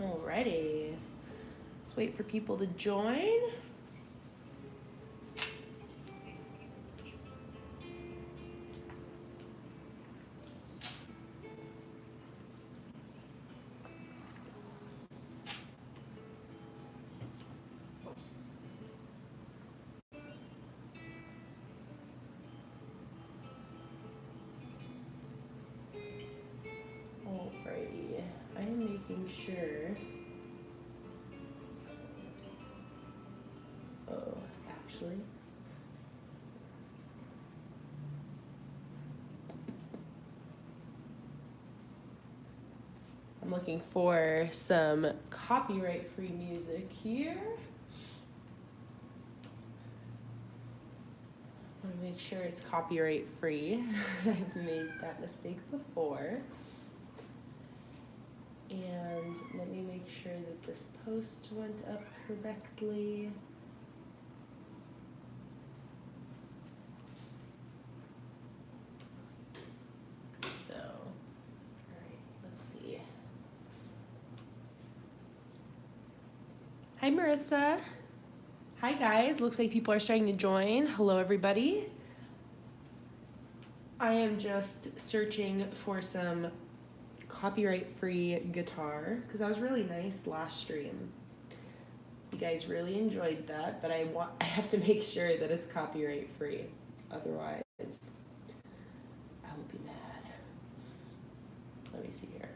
Alrighty. Let's wait for people to join. Alrighty. I am making sure. Oh, actually. I'm looking for some copyright-free music here. I want to make sure it's copyright-free. I've made that mistake before. And let me make sure that this post went up correctly. So, all right, let's see. Hi, Marissa. Hi, guys. Looks like people are starting to join. Hello, everybody. I am just searching for some copyright-free guitar because that was really nice last stream. You guys really enjoyed that, but I have to make sure that it's copyright-free. Otherwise, I will be mad. Let me see here.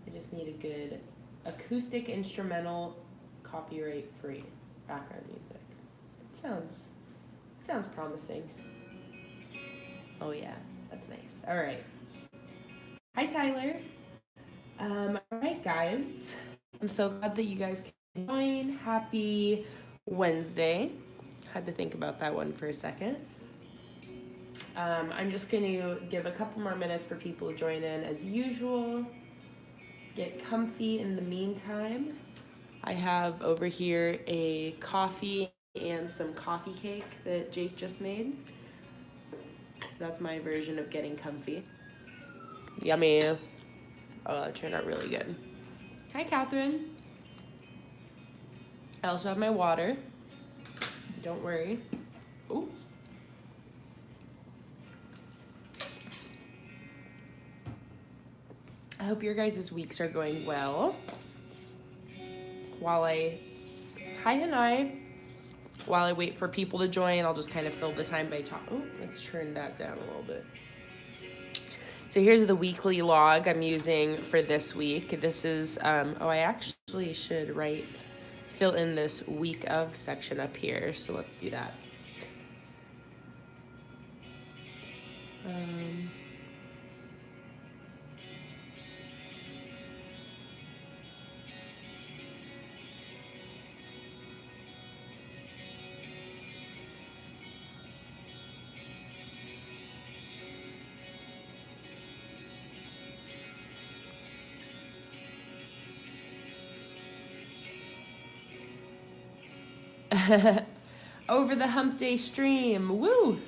I just need a good acoustic instrumental copyright-free background music. It sounds promising. Oh yeah, that's nice. All right. Hi, Tyler. All right, guys. I'm so glad that you guys can join. Happy Wednesday. Had to think about that one for a second. I'm just going to give a couple more minutes for people to join in as usual. Get comfy in the meantime. I have over here a coffee and some coffee cake that Jake just made. So that's my version of getting comfy. Yummy. Oh, that turned out really good. Hi, Catherine. I also have my water. Don't worry. Ooh. I hope your guys' weeks are going well. Hi, Hanai. While I wait for people to join, I'll just kind of fill the time by talking. Oh, let's turn that down a little bit. So here's the weekly log I'm using for this week. This is, I actually should fill in this week of section up here. So let's do that. Over the hump day stream. Woo!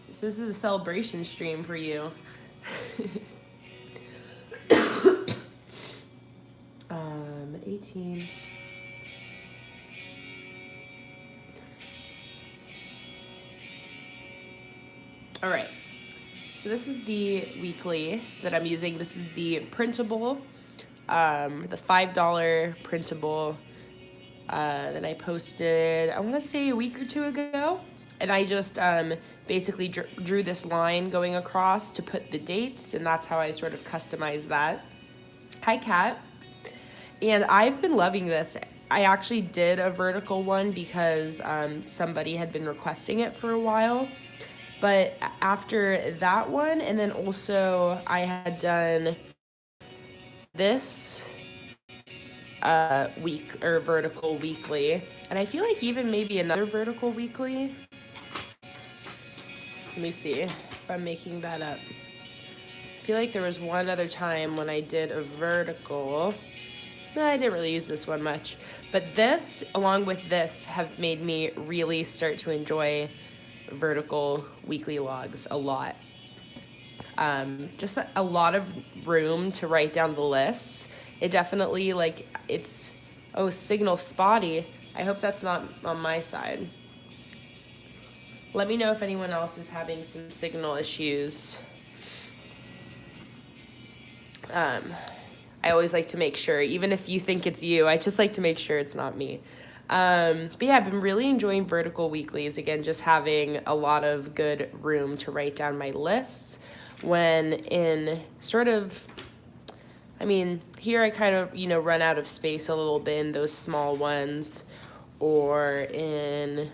This is a celebration stream for you. 18. All right. So this is the weekly that I'm using. This is the printable, the $5 printable that I posted, I want to say a week or two ago. And I just basically drew this line going across to put the dates, and that's how I sort of customized that. Hi, Kat. And I've been loving this. I actually did a vertical one because somebody had been requesting it for a while. But after that one, and then also I had done this week or vertical weekly, and I feel like even maybe another vertical weekly. Let me see if I'm making that up. I feel like there was one other time when I did a vertical. I didn't really use this one much. But this, along with this, have made me really start to enjoy vertical weekly logs a lot. Just a lot of room to write down the lists. It definitely, like, it's, oh, signal spotty. I hope that's not on my side. Let me know if anyone else is having some signal issues. I always like to make sure, even if you think it's you, I just like to make sure it's not me. But yeah, I've been really enjoying vertical weeklies. Again, just having a lot of good room to write down my lists. When in sort of, I mean, here I kind of, run out of space a little bit in those small ones, or in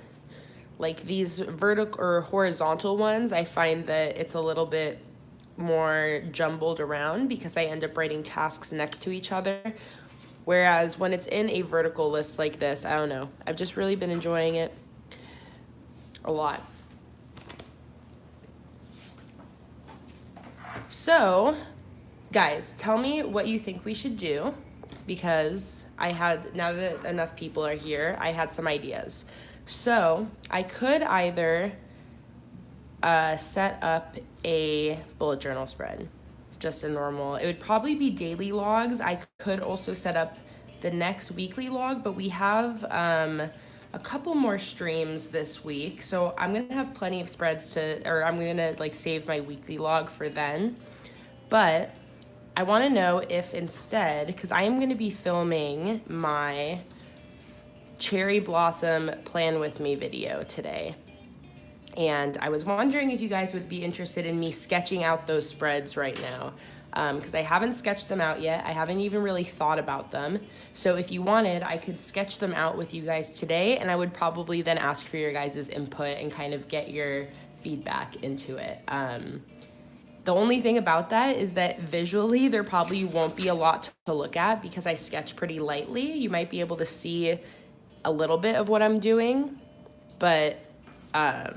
like these vertical or horizontal ones, I find that it's a little bit more jumbled around because I end up writing tasks next to each other. Whereas when it's in a vertical list like this, I don't know, I've just really been enjoying it a lot. So, guys, tell me what you think we should do, because now that enough people are here, I had some ideas. So, I could either set up a bullet journal spread, just a normal. It would probably be daily logs. I could also set up the next weekly log, but we have a couple more streams this week, so I'm gonna have plenty of spreads I'm gonna like save my weekly log for then. But I want to know if instead, because I am going to be filming my cherry blossom plan with me video today, and I was wondering if you guys would be interested in me sketching out those spreads right now, because I haven't sketched them out yet. I haven't even really thought about them. So if you wanted, I could sketch them out with you guys today, and I would probably then ask for your guys' input and kind of get your feedback into it. The only thing about that is that visually there probably won't be a lot to look at because I sketch pretty lightly. You might be able to see a little bit of what I'm doing, but I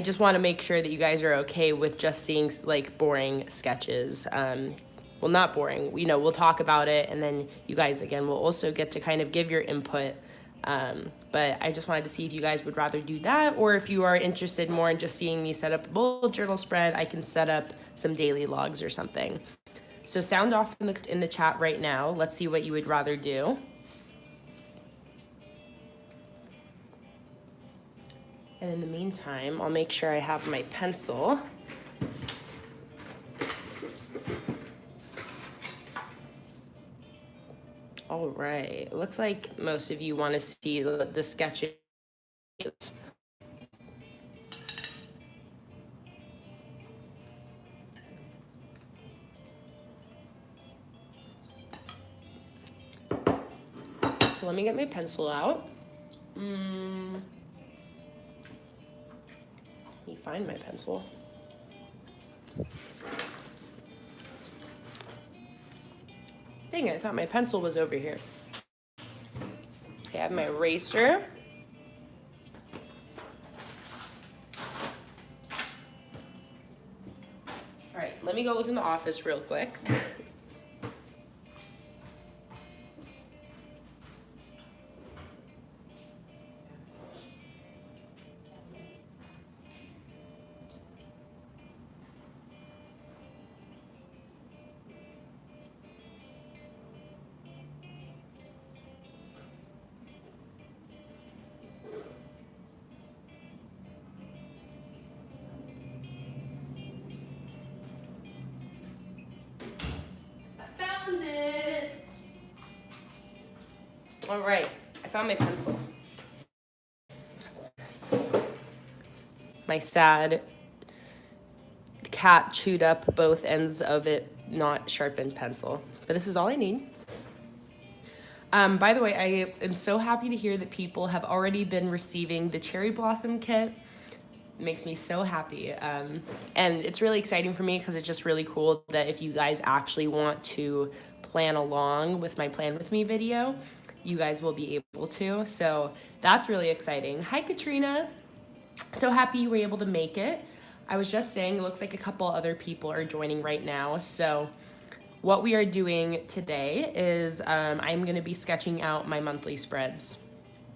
just want to make sure that you guys are okay with just seeing like boring sketches. Well, not boring, we'll talk about it, and then you guys again will also get to kind of give your input. But I just wanted to see if you guys would rather do that, or if you are interested more in just seeing me set up a bullet journal spread, I can set up some daily logs or something. So sound off in the chat right now. Let's see what you would rather do. And in the meantime, I'll make sure I have my pencil. All right, it looks like most of you want to see the sketches. So let me get my pencil out. Let me find my pencil. Dang it, I thought my pencil was over here. Okay, I have my eraser. All right, let me go look in the office real quick. All right, I found my pencil. My sad cat chewed up both ends of it, not sharpened pencil. But this is all I need. By the way, I am so happy to hear that people have already been receiving the cherry blossom kit. It makes me so happy. And it's really exciting for me because it's just really cool that if you guys actually want to plan along with my Plan With Me video, you guys will be able to. So that's really exciting. Hi, Katrina. So happy you were able to make it. I was just saying, it looks like a couple other people are joining right now. So what we are doing today is I'm going to be sketching out my monthly spreads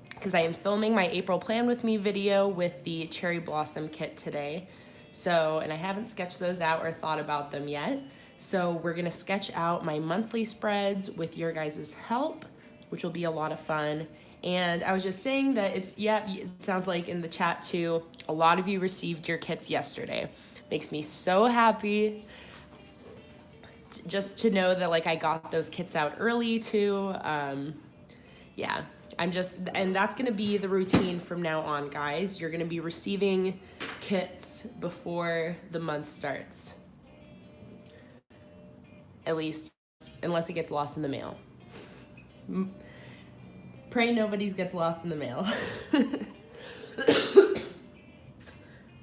because I am filming my April Plan With Me video with the Cherry Blossom kit today. So, and I haven't sketched those out or thought about them yet. So we're going to sketch out my monthly spreads with your guys' help, which will be a lot of fun. And I was just saying that it sounds like in the chat too, a lot of you received your kits yesterday. Makes me so happy just to know that like I got those kits out early too. Yeah, and that's gonna be the routine from now on, guys. You're gonna be receiving kits before the month starts. At least, unless it gets lost in the mail. Pray nobody's gets lost in the mail.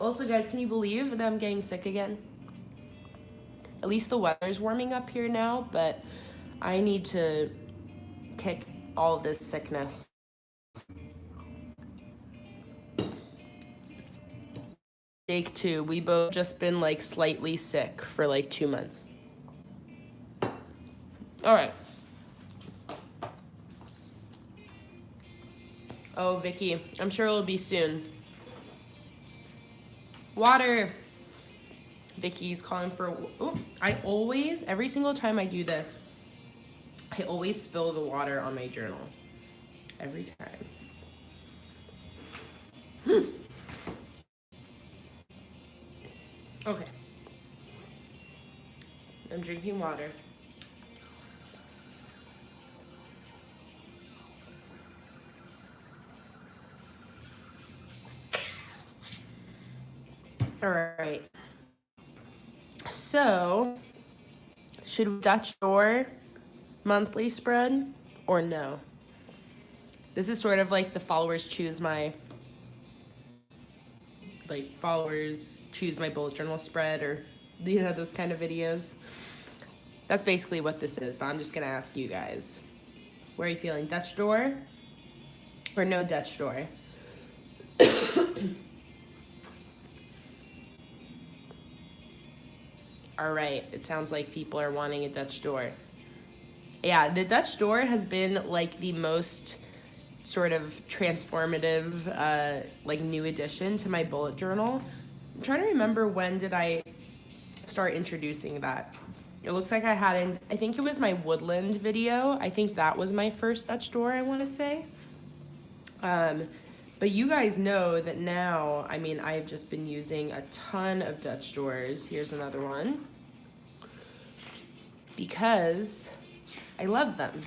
Also, guys, can you believe that I'm getting sick again? At least the weather's warming up here now, but I need to kick all this sickness. Jake too. We both just been like slightly sick for like 2 months. All right. Oh, Vicky, I'm sure it'll be soon. Water. Vicky's calling for, oh, every single time I do this, I always spill the water on my journal. Every time. Okay. I'm drinking water. All right. So, should we Dutch door monthly spread or no? This is sort of like the followers choose my bullet journal spread, or you know, those kind of videos. That's basically what this is, but I'm just gonna ask you guys. Where are you feeling, Dutch door or no Dutch door? All right, it sounds like people are wanting a Dutch door. Yeah, the Dutch door has been like the most sort of transformative, like new addition to my bullet journal. I'm trying to remember, when did I start introducing that? It looks like I think it was my woodland video. I think that was my first Dutch door, I want to say. But you guys know that now, I mean, I've just been using a ton of Dutch doors. Here's another one. Because I love them.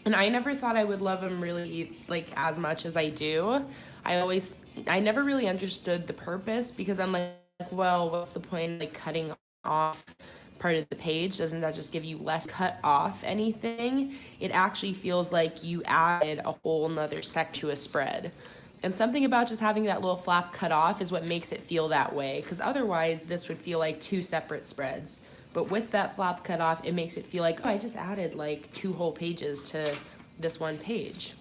And I never thought I would love them really like as much as I do. I never really understood the purpose, because I'm like, well, what's the point of like cutting off part of the page? Doesn't that just give you less cut off anything? It actually feels like you added a whole nother sec to a spread. And something about just having that little flap cut off is what makes it feel that way, because otherwise this would feel like two separate spreads. But with that flap cut off, it makes it feel like, oh, I just added like 2 whole pages to this one page.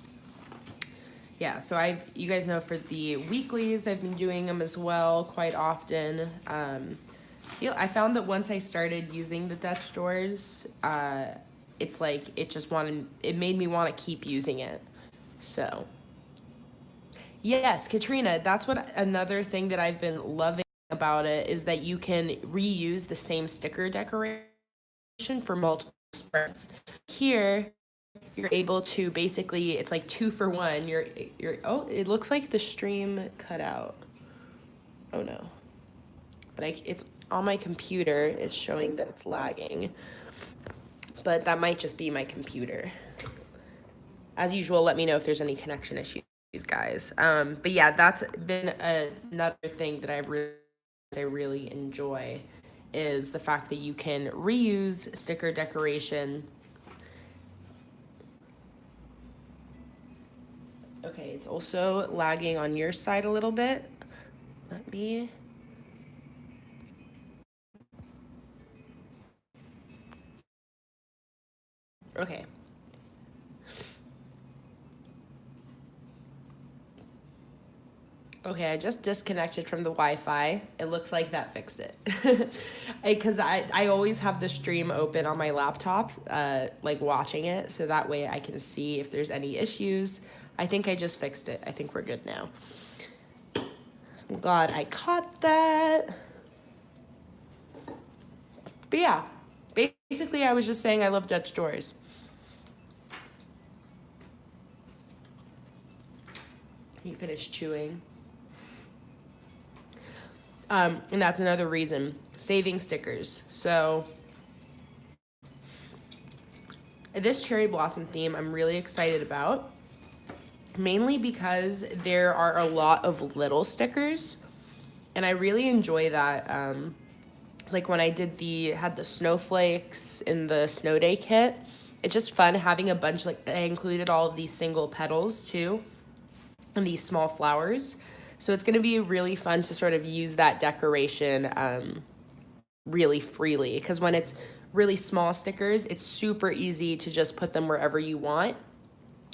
Yeah, so you guys know for the weeklies, I've been doing them as well quite often. I found that once I started using the Dutch doors, it's like it made me want to keep using it. So yes, Katrina, that's another thing that I've been loving about it, is that you can reuse the same sticker decoration for multiple spreads. Here, you're able to basically, it's like 2 for 1. Oh, it looks like the stream cut out. Oh no. But it's on my computer, it's showing that it's lagging. But that might just be my computer. As usual, let me know if there's any connection issues, guys. But yeah, that's been another thing that I really enjoy, is the fact that you can reuse sticker decoration. Okay, it's also lagging on your side a little bit. Let me... Okay. Okay, I just disconnected from the Wi-Fi. It looks like that fixed it. Because I always have the stream open on my laptop, like watching it, so that way I can see if there's any issues. I think I just fixed it. I think we're good now. I'm glad I caught that. But yeah, basically I was just saying I love Dutch doors. He finished chewing. And that's another reason, saving stickers. So this cherry blossom theme I'm really excited about, mainly because there are a lot of little stickers, and I really enjoy that. Like when I had the snowflakes in the snow day kit, it's just fun having a bunch, like I included all of these single petals too, and these small flowers. So it's gonna be really fun to sort of use that decoration really freely, because when it's really small stickers, it's super easy to just put them wherever you want.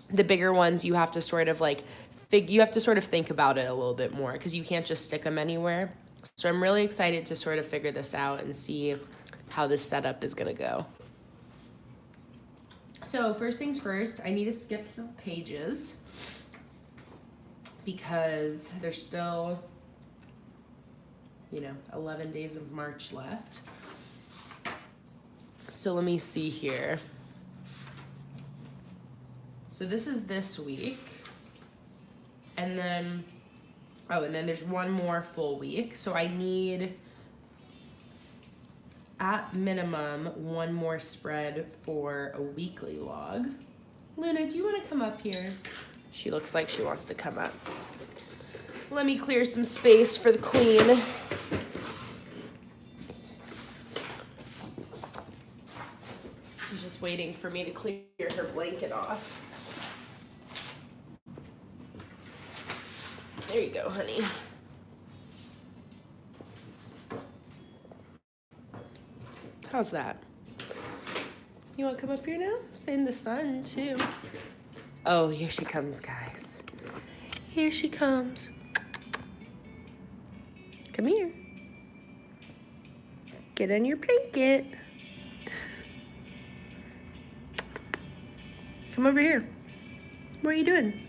The bigger ones, you have to sort of like think about it a little bit more, because you can't just stick them anywhere. So I'm really excited to sort of figure this out and see how this setup is gonna go. So first things first, I need to skip some pages because there's still, 11 days of March left. So let me see here. So this is this week. And then there's one more full week. So I need, at minimum, one more spread for a weekly log. Luna, do you want to come up here? She looks like she wants to come up. Let me clear some space for the queen. She's just waiting for me to clear her blanket off. There you go, honey. How's that? You want to come up here now? Stay in the sun, too. Oh, here she comes, guys. Here she comes. Come here. Get on your blanket. Come over here. What are you doing?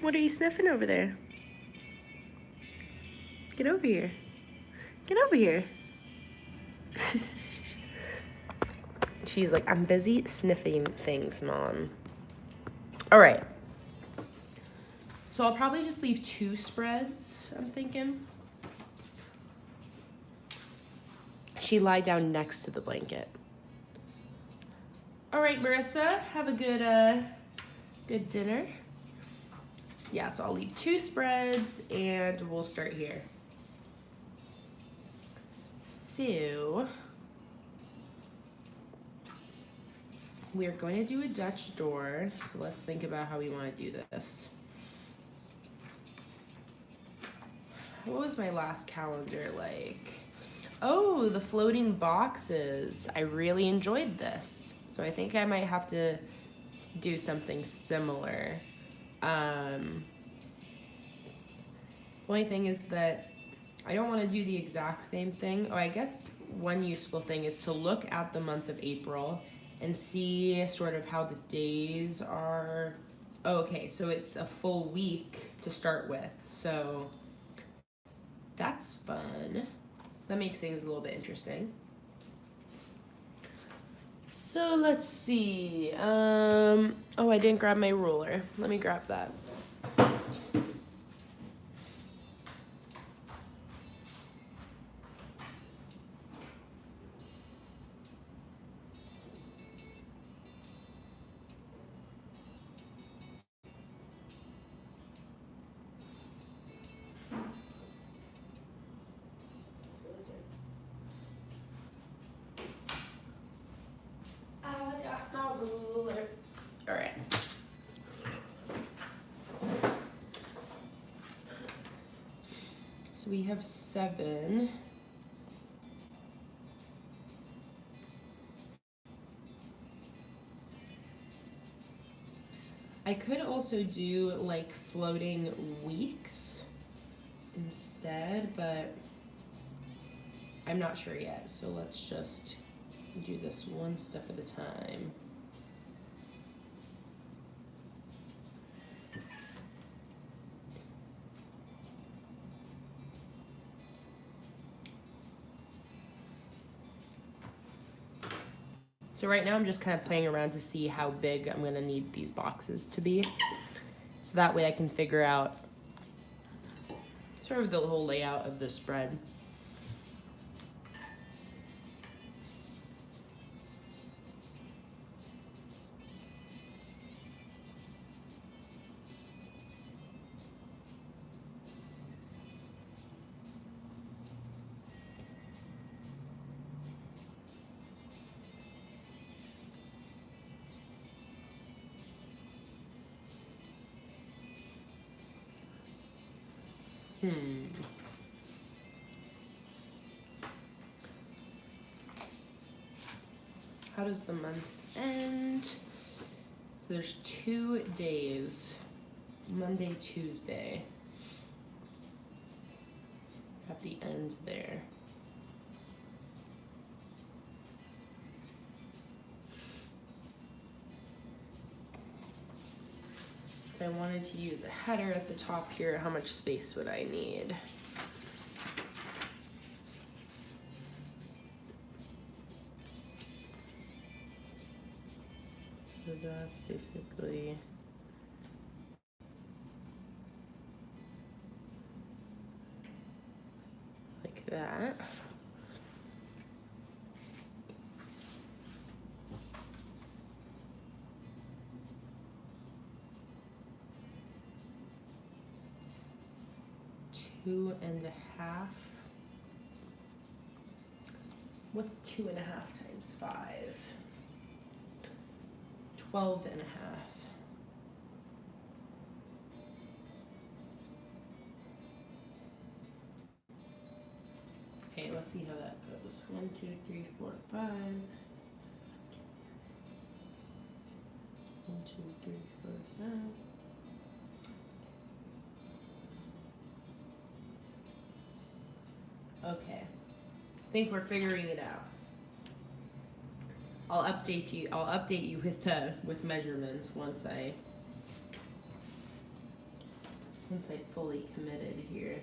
What are you sniffing over there? Get over here. Get over here. She's like, I'm busy sniffing things, Mom. All right. So I'll probably just leave 2 spreads, I'm thinking. She lied down next to the blanket. All right, Marissa, have a good dinner. Yeah, so I'll leave 2 spreads and we'll start here. So we're going to do a Dutch door. So let's think about how we want to do this. What was my last calendar like? Oh, the floating boxes. I really enjoyed this. So I think I might have to do something similar. Only thing is that I don't want to do the exact same thing. Oh, I guess one useful thing is to look at the month of April and see sort of how the days are. Oh, okay, so it's a full week to start with. So that's fun. That makes things a little bit interesting. So let's see. Oh, I didn't grab my ruler. Let me grab that. All right. So we have 7. I could also do like floating weeks instead, but I'm not sure yet. So let's just do this one step at a time. So right now I'm just kind of playing around to see how big I'm gonna need these boxes to be. So that way I can figure out sort of the whole layout of the spread. How does the month end? So there's 2 days, Monday, Tuesday, at the end there. If I wanted to use a header at the top here, how much space would I need? So that's basically like that. Two and a half. What's 2.5 times 5? 12 and a half. Okay, let's see how that goes. 1, 2, 3, 4, 5. 1, 2, 3, 4, 5. Okay. I think we're figuring it out. I'll update you with measurements once I fully committed here.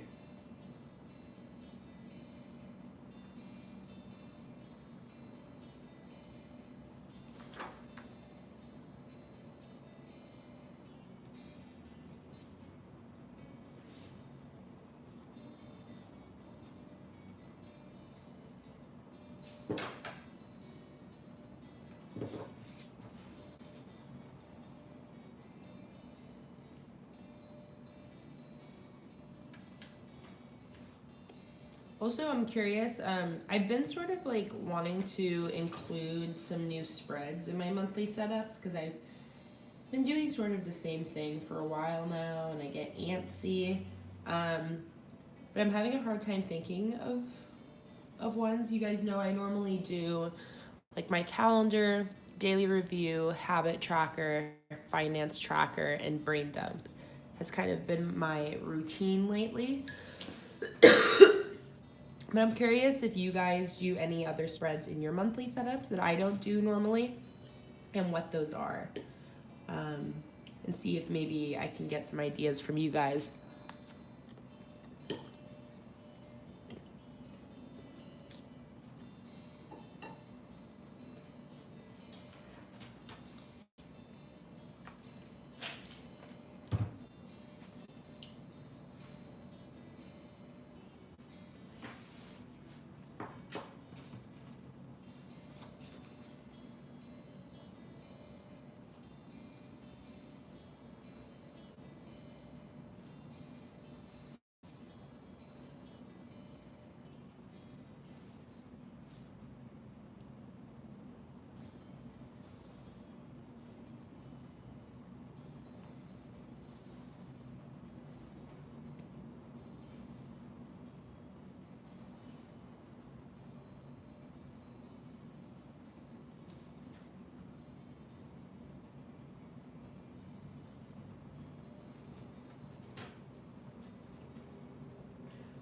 Also, I'm curious, I've been sort of like wanting to include some new spreads in my monthly setups because I've been doing sort of the same thing for a while now and I get antsy. But I'm having a hard time thinking of ones. You guys know I normally do like my calendar, daily review, habit tracker, finance tracker, and brain dump has kind of been my routine lately. But I'm curious if you guys do any other spreads in your monthly setups that I don't do normally and what those are. And see if maybe I can get some ideas from you guys.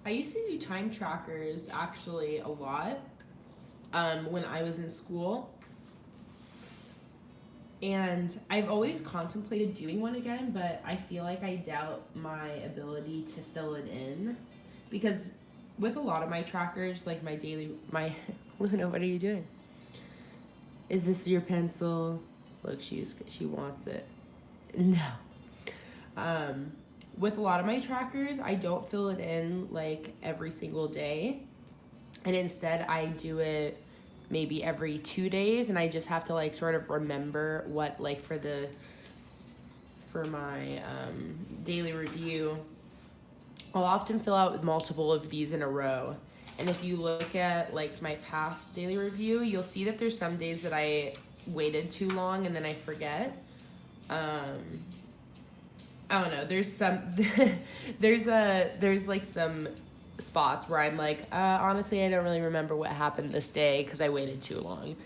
I used to do time trackers actually a lot when I was in school. And I've always contemplated doing one again, but I feel like I doubt my ability to fill it in. Because with a lot of my trackers, like my Luna, what are you doing? Is this your pencil? Look, she wants it. No. With a lot of my trackers, I don't fill it in like every single day. And instead I do it maybe every 2 days, and I just have to like sort of remember what, like for my daily review, I'll often fill out multiple of these in a row. And if you look at like my past daily review, you'll see that there's some days that I waited too long and then I forget. I don't know. There's some there's like some spots where I'm like, honestly, I don't really remember what happened this day because I waited too long.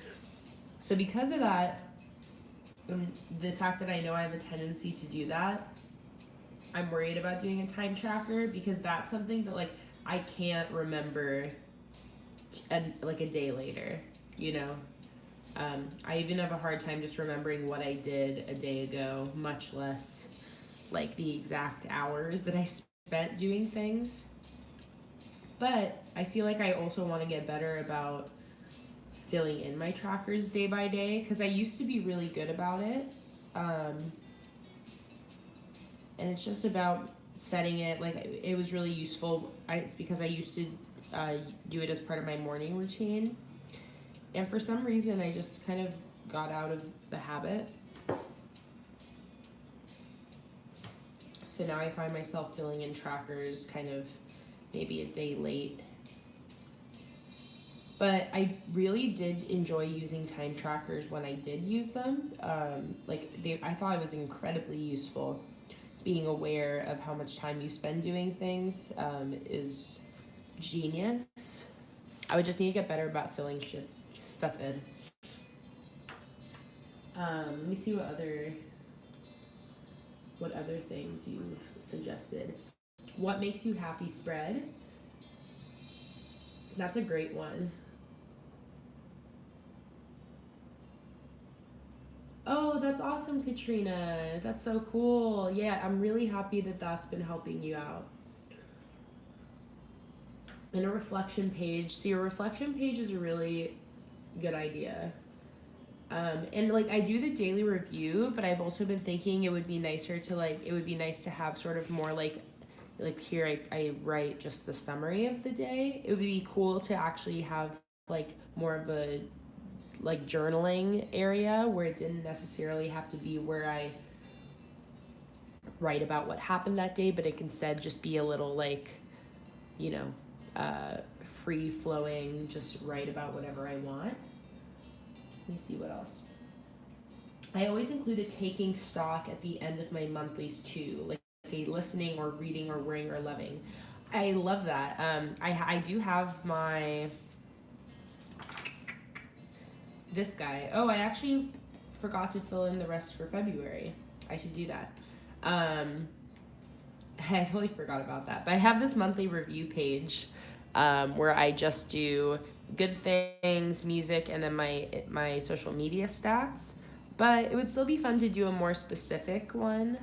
So because of that, the fact that I know I have a tendency to do that, I'm worried about doing a time tracker because that's something that like I can't remember like a day later, you know. I even have a hard time just remembering what I did a day ago, much less like the exact hours that I spent doing things. But I feel like I also want to get better about filling in my trackers day by day because I used to be really good about it. And it's just about setting it, like it was really useful. It's because I used to do it as part of my morning routine. And for some reason, I just kind of got out of the habit. So now I find myself filling in trackers kind of maybe a day late. But I really did enjoy using time trackers when I did use them. I thought it was incredibly useful. Being aware of how much time you spend doing things is genius. I would just need to get better about filling stuff in. Let me see what other things you've suggested. What makes you happy spread? That's a great one. Oh, that's awesome, Katrina. That's so cool. Yeah, I'm really happy that that's been helping you out. And a reflection page. See, a reflection page is a really good idea. And like I do the daily review, but I've also been thinking it would be nice to have sort of more like here I write just the summary of the day. It would be cool to actually have like more of a like journaling area where it didn't necessarily have to be where I write about what happened that day, but it can instead just be a little like, you know, free flowing, just write about whatever I want. Let me see what else. I always include a taking stock at the end of my monthlies too, like a listening or reading or worrying or loving. I love that. I do have my this guy. Oh, I actually forgot to fill in the rest for February. I should do that. I totally forgot about that. But I have this monthly review page where I just do good things, music, and then my social media stats. But it would still be fun to do a more specific one.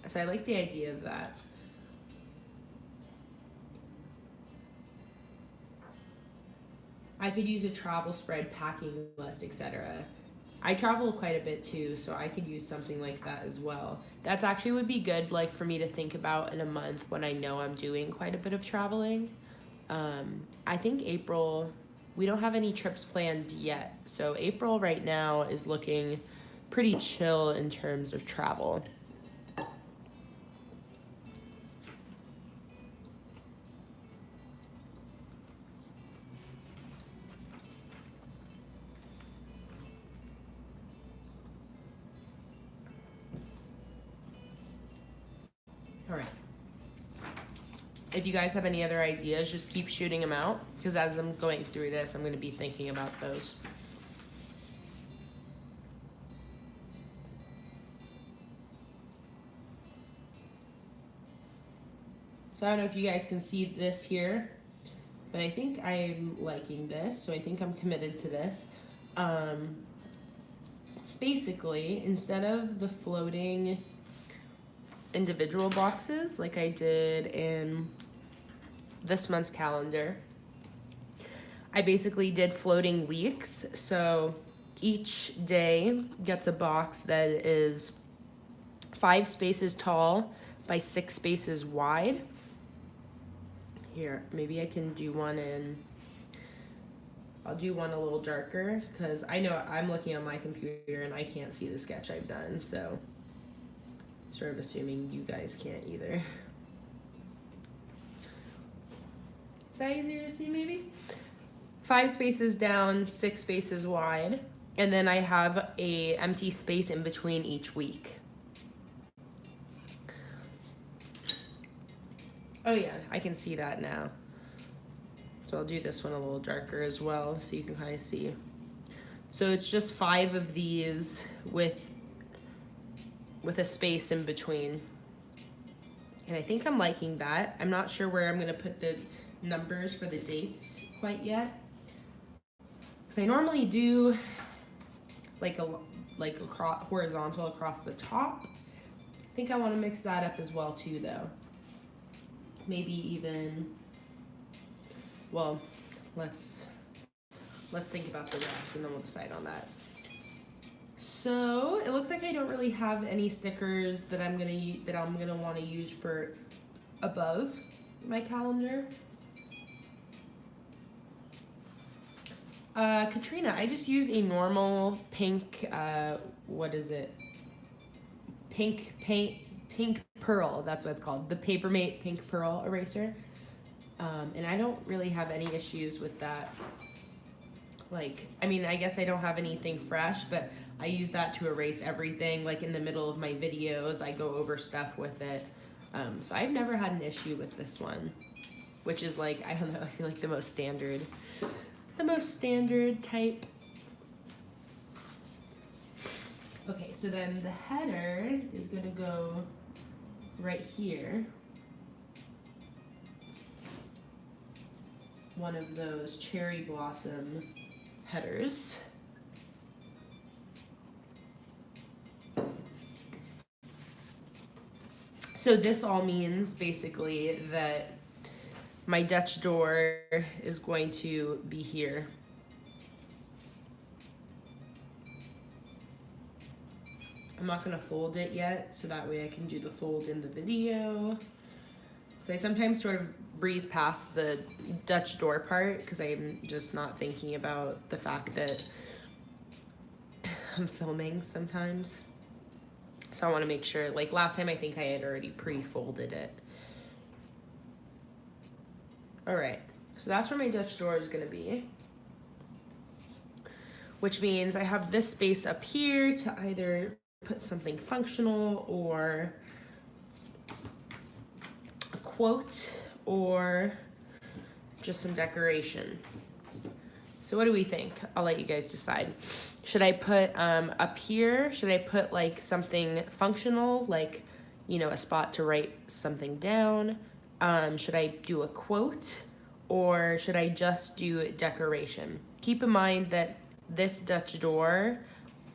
So I like the idea of that. I could use a travel spread, packing list, etc. I travel quite a bit too, so I could use something like that as well. That's actually would be good, like for me to think about in a month when I know I'm doing quite a bit of traveling. I think April, we don't have any trips planned yet, so April right now is looking pretty chill in terms of travel. All right. If you guys have any other ideas, just keep shooting them out, because as I'm going through this, I'm going to be thinking about those. So I don't know if you guys can see this here, but I think I'm liking this, so I think I'm committed to this. Basically, instead of the floating individual boxes like I did in this month's calendar, I basically did floating weeks. So each day gets a box that is 5 spaces tall by 6 spaces wide. Here, maybe I can do one I'll do one a little darker because I know I'm looking on my computer and I can't see the sketch I've done, so sort of assuming you guys can't either. Is that easier to see maybe? 5 spaces down, 6 spaces wide, and then I have a empty space in between each week. Oh yeah, I can see that now. So I'll do this one a little darker as well so you can kind of see. So it's just 5 of these with a space in between. And I think I'm liking that. I'm not sure where I'm gonna put the numbers for the dates quite yet. Because I normally do like across, horizontal across the top. I think I want to mix that up as well too though. Maybe even, well, let's think about the rest and then we'll decide on that. So it looks like I don't really have any stickers that I'm gonna want to use for above my calendar. Katrina, I just use a normal pink, what is it? Pink Pearl, that's what it's called. The Papermate Pink Pearl eraser. And I don't really have any issues with that. Like, I mean, I guess I don't have anything fresh, but I use that to erase everything. Like in the middle of my videos, I go over stuff with it. So I've never had an issue with this one, which is like, I don't know, I feel like the most standard type. Okay, so then the header is gonna go right here. One of those cherry blossom headers. So this all means basically that my Dutch door is going to be here. I'm not gonna fold it yet, so that way I can do the fold in the video. So I sometimes sort of breeze past the Dutch door part because I'm just not thinking about the fact that I'm filming sometimes. So I wanna make sure, like last time I think I had already pre-folded it. All right, so that's where my Dutch door is gonna be. Which means I have this space up here to either put something functional or a quote or just some decoration. So what do we think? I'll let you guys decide. Should I put up here, should I put like something functional, like, you know, a spot to write something down? Should I do a quote or should I just do decoration? Keep in mind that this Dutch door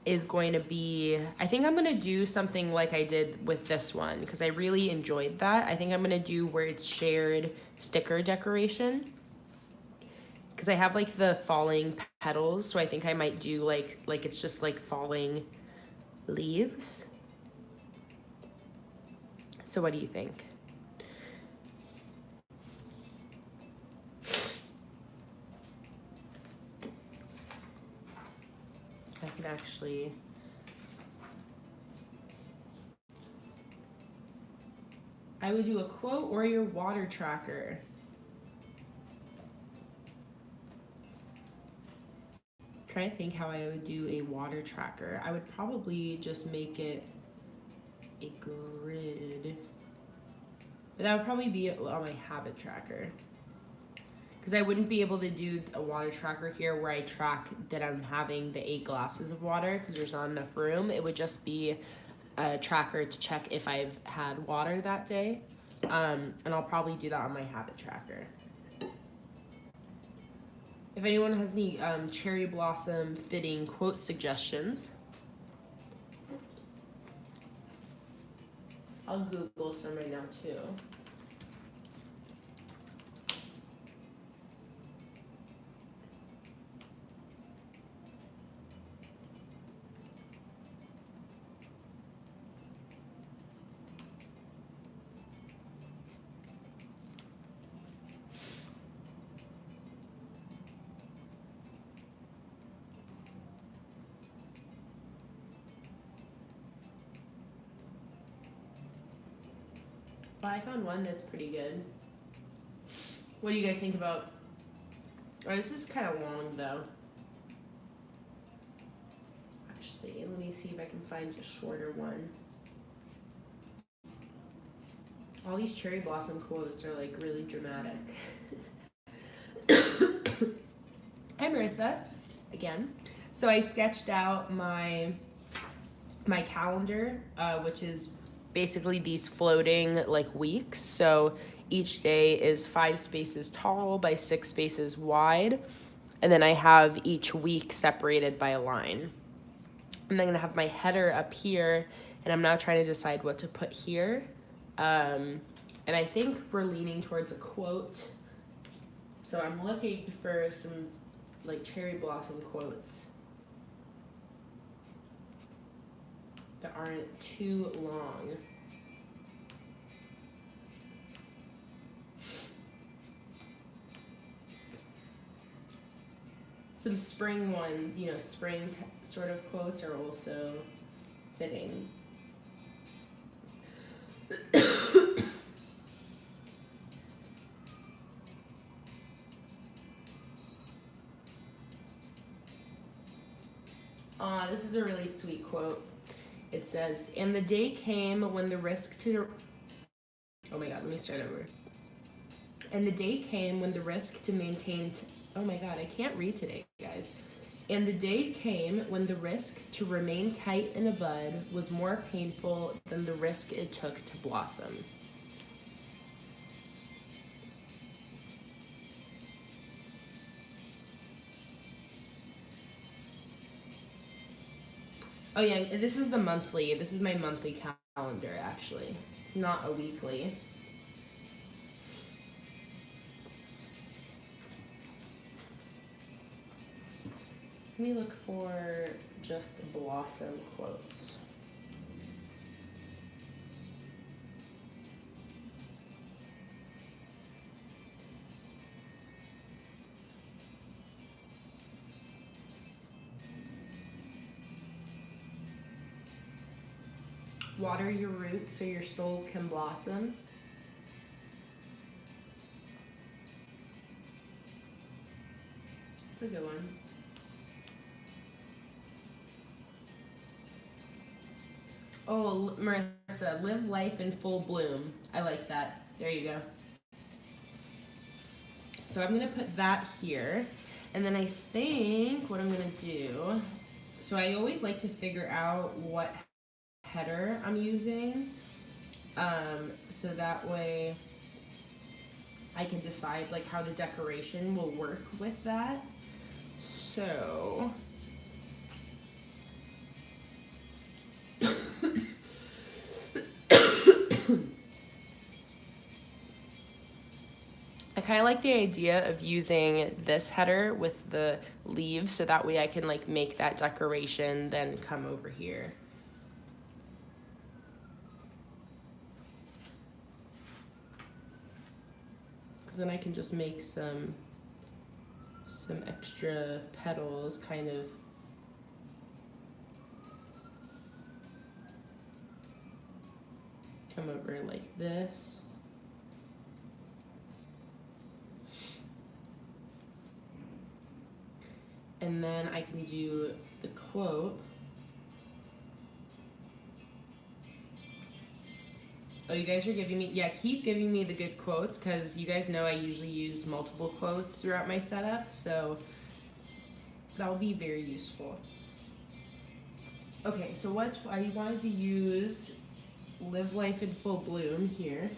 is going to be, I think I'm gonna do something like I did with this one because I really enjoyed that. I think I'm gonna do where it's shared sticker decoration because I have like the falling petals, so I think I might do like it's just like falling leaves. So what do you think? I could actually, I would do a quote or your water tracker. Trying to think how I would do a water tracker. I would probably just make it a grid, but that would probably be on my habit tracker. Because I wouldn't be able to do a water tracker here where I track that I'm having the 8 glasses of water because there's not enough room. It would just be a tracker to check if I've had water that day. And I'll probably do that on my habit tracker. If anyone has any cherry blossom fitting quote suggestions, I'll Google some right now too. But I found one that's pretty good. What do you guys think about? Oh, this is kind of long though. Actually, let me see if I can find a shorter one. All these cherry blossom quotes are like really dramatic. Hi Marissa, again. So I sketched out my calendar, which is basically these floating like weeks. So each day is 5 spaces tall by 6 spaces wide. And then I have each week separated by a line. And I'm gonna have my header up here, and I'm now trying to decide what to put here. And I think we're leaning towards a quote. So I'm looking for some like cherry blossom quotes that aren't too long. Some spring one, you know, spring sort of quotes are also fitting. This is a really sweet quote. It says, "And the day came when the risk to..." Oh my God, let me start over. "And the day came when the risk to maintain..." Oh my God, I can't read today, guys. "And the day came when the risk to remain tight in a bud was more painful than the risk it took to blossom." Oh yeah, this is my monthly calendar actually, not a weekly. Let me look for just blossom quotes. "Water your roots so your soul can blossom." That's a good one. Oh, Marissa, "Live life in full bloom." I like that. There you go. So I'm gonna put that here. And then I think what I'm gonna do, so I always like to figure out what header I'm using. So that way I can decide like how the decoration will work with that. So I kind of like the idea of using this header with the leaves, so that way I can like make that decoration then come over here. Because then I can just make some extra petals kind of come over like this. And then I can do the quote. Oh, you guys are giving me, yeah, keep giving me the good quotes, because you guys know I usually use multiple quotes throughout my setup, so that'll be very useful. Okay, so what I wanted to use "Live life in full bloom" here.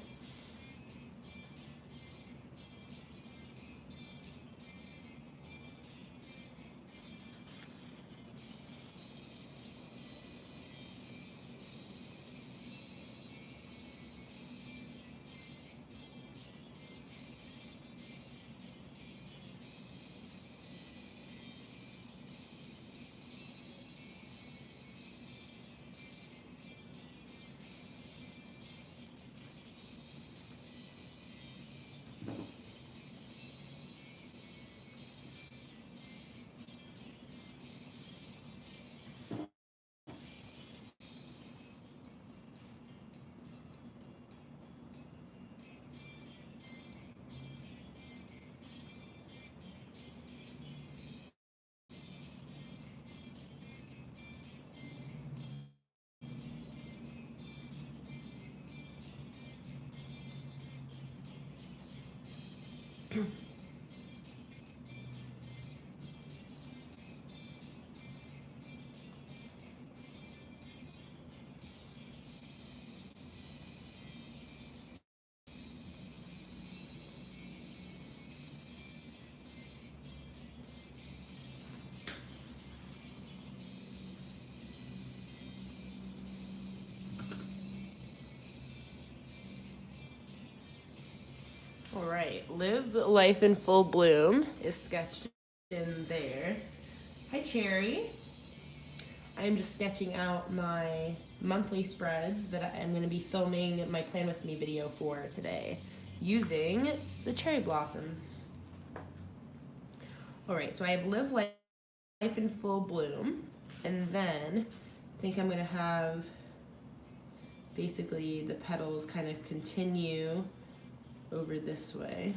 All right, Live Life in Full Bloom is sketched in there. Hi, Cherry. I'm just sketching out my monthly spreads that I'm going to be filming my Plan With Me video for today using the cherry blossoms. All right, so I have Live Life in Full Bloom, and then I think I'm going to have basically the petals kind of continue over this way.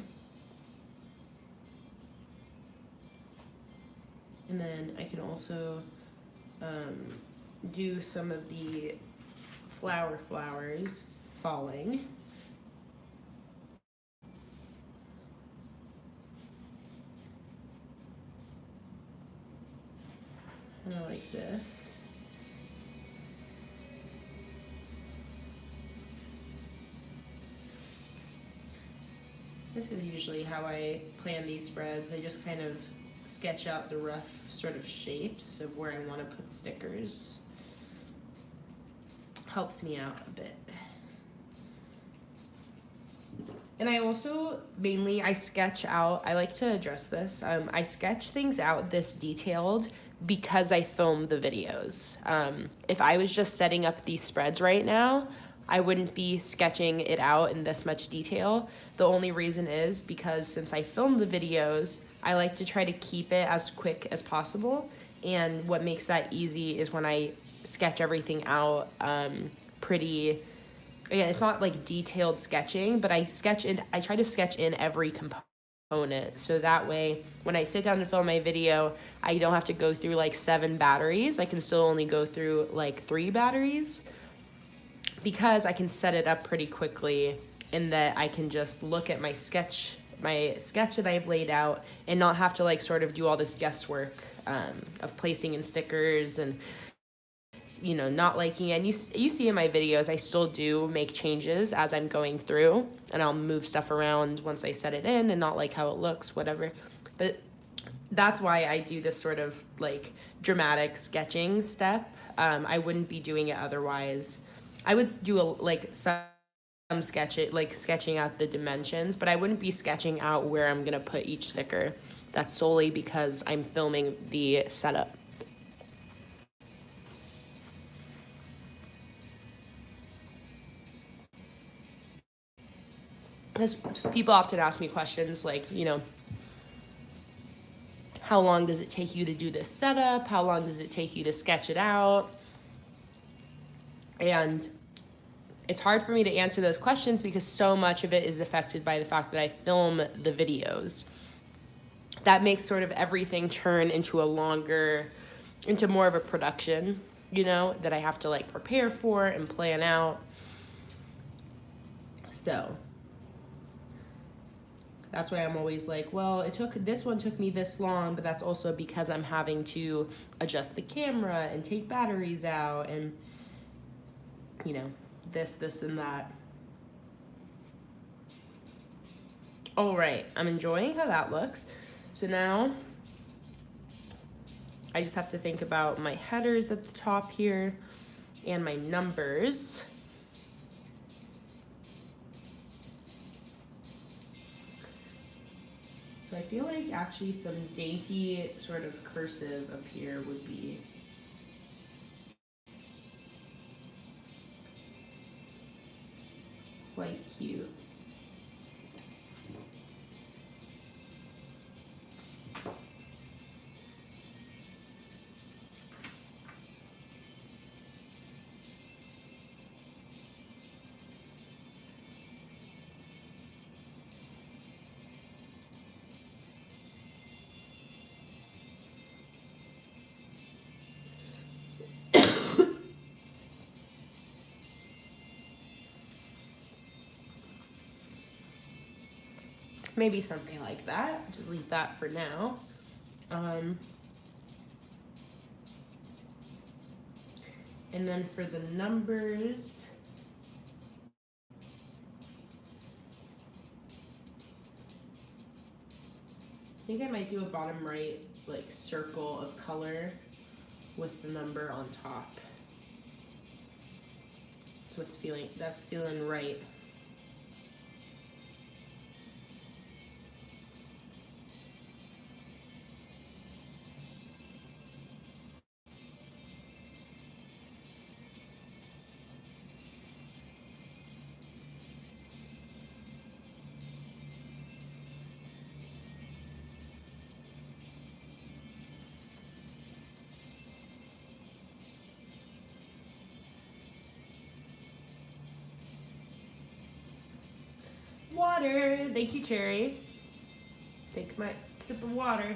And then I can also do some of the flowers falling. Kind of like this. This is usually how I plan these spreads. I just kind of sketch out the rough sort of shapes of where I want to put stickers. Helps me out a bit. And I also mainly, I sketch out, I like to address this, I sketch things out this detailed because I film the videos. If I was just setting up these spreads right now, I wouldn't be sketching it out in this much detail. The only reason is because since I film the videos, I like to try to keep it as quick as possible. And what makes that easy is when I sketch everything out pretty, again, it's not like detailed sketching, but I try to sketch in every component. So that way, when I sit down to film my video, I don't have to go through like 7 batteries. I can still only go through like 3 batteries because I can set it up pretty quickly, in that I can just look at my sketch that I've laid out and not have to like sort of do all this guesswork of placing in stickers and, you know, not liking it. And you see in my videos, I still do make changes as I'm going through, and I'll move stuff around once I set it in and not like how it looks, whatever. But that's why I do this sort of like dramatic sketching step. I wouldn't be doing it otherwise. I would do some sketching out the dimensions, but I wouldn't be sketching out where I'm gonna put each sticker. That's solely because I'm filming the setup. Because people often ask me questions like, you know, how long does it take you to do this setup? How long does it take you to sketch it out? And it's hard for me to answer those questions because so much of it is affected by the fact that I film the videos. That makes sort of everything turn into more of a production, you know, that I have to like prepare for and plan out. So that's why I'm always like, well, this one took me this long, but that's also because I'm having to adjust the camera and take batteries out and, you know, this and that. All right, I'm enjoying how that looks. So now I just have to think about my headers at the top here and my numbers. So I feel like actually some dainty sort of cursive up here would be quite cute. Maybe something like that. Just leave that for now. And then for the numbers, I think I might do a bottom right like circle of color with the number on top. That's feeling right. Water. Thank you, Cherry. Take my sip of water.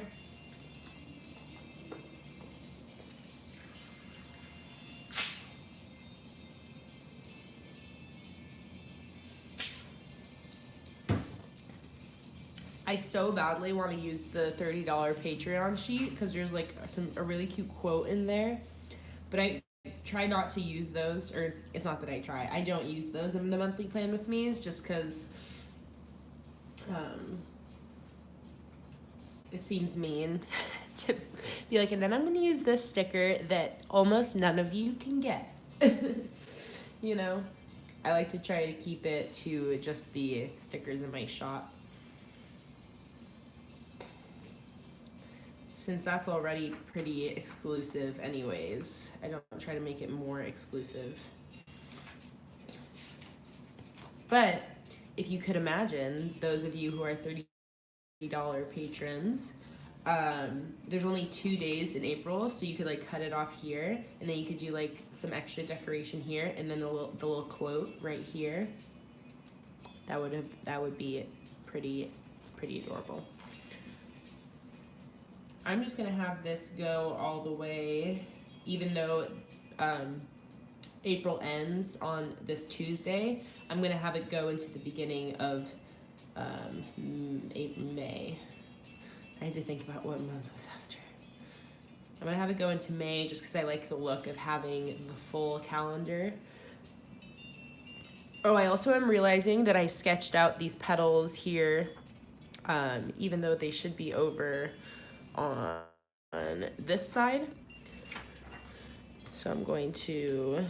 I so badly want to use the $30 Patreon sheet because there's like a really cute quote in there, but I try not to use those, or it's not that I try, I don't use those in the monthly plan with me, just because it seems mean to be like, and then I'm going to use this sticker that almost none of you can get. You know, I like to try to keep it to just the stickers in my shop, since that's already pretty exclusive anyways. I don't try to make it more exclusive. But if you could imagine, those of you who are $30 patrons, there's only 2 days in April, so you could like cut it off here, and then you could do like some extra decoration here, and then the little quote right here. That would be pretty adorable. I'm just gonna have this go all the way, even though April ends on this Tuesday. I'm gonna have it go into the beginning of May. I had to think about what month was after. I'm gonna have it go into May just because I like the look of having the full calendar. Oh, I also am realizing that I sketched out these petals here, even though they should be over on this side. So I'm going to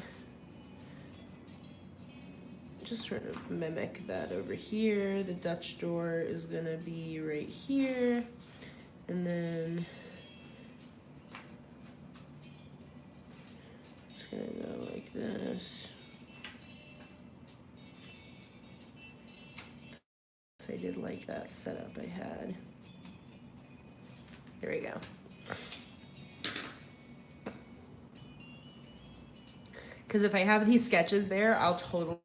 just sort of mimic that over here. The Dutch door is gonna be right here, and then it's gonna go like this. So I did like that setup I had. Here we go. Because if I have these sketches there, I'll totally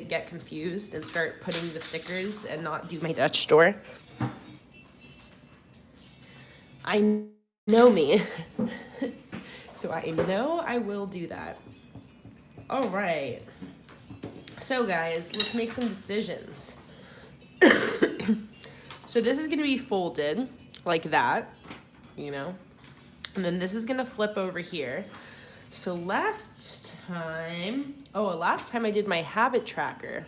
get confused and start putting the stickers and not do my Dutch door. I know me. So I know I will do that. All right. So guys, let's make some decisions. So this is gonna be folded like that, you know, and then this is gonna flip over here. So last time I did my habit tracker.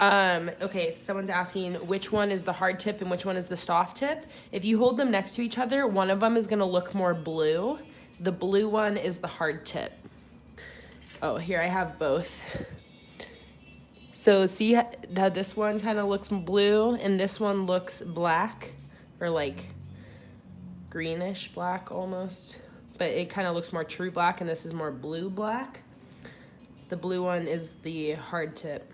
Okay, someone's asking which one is the hard tip and which one is the soft tip. If you hold them next to each other, one of them is gonna look more blue. The blue one is the hard tip. Oh, here I have both. So see how this one kind of looks blue and this one looks black, or like greenish black almost, but it kind of looks more true black, and this is more blue black. The blue one is the hard tip.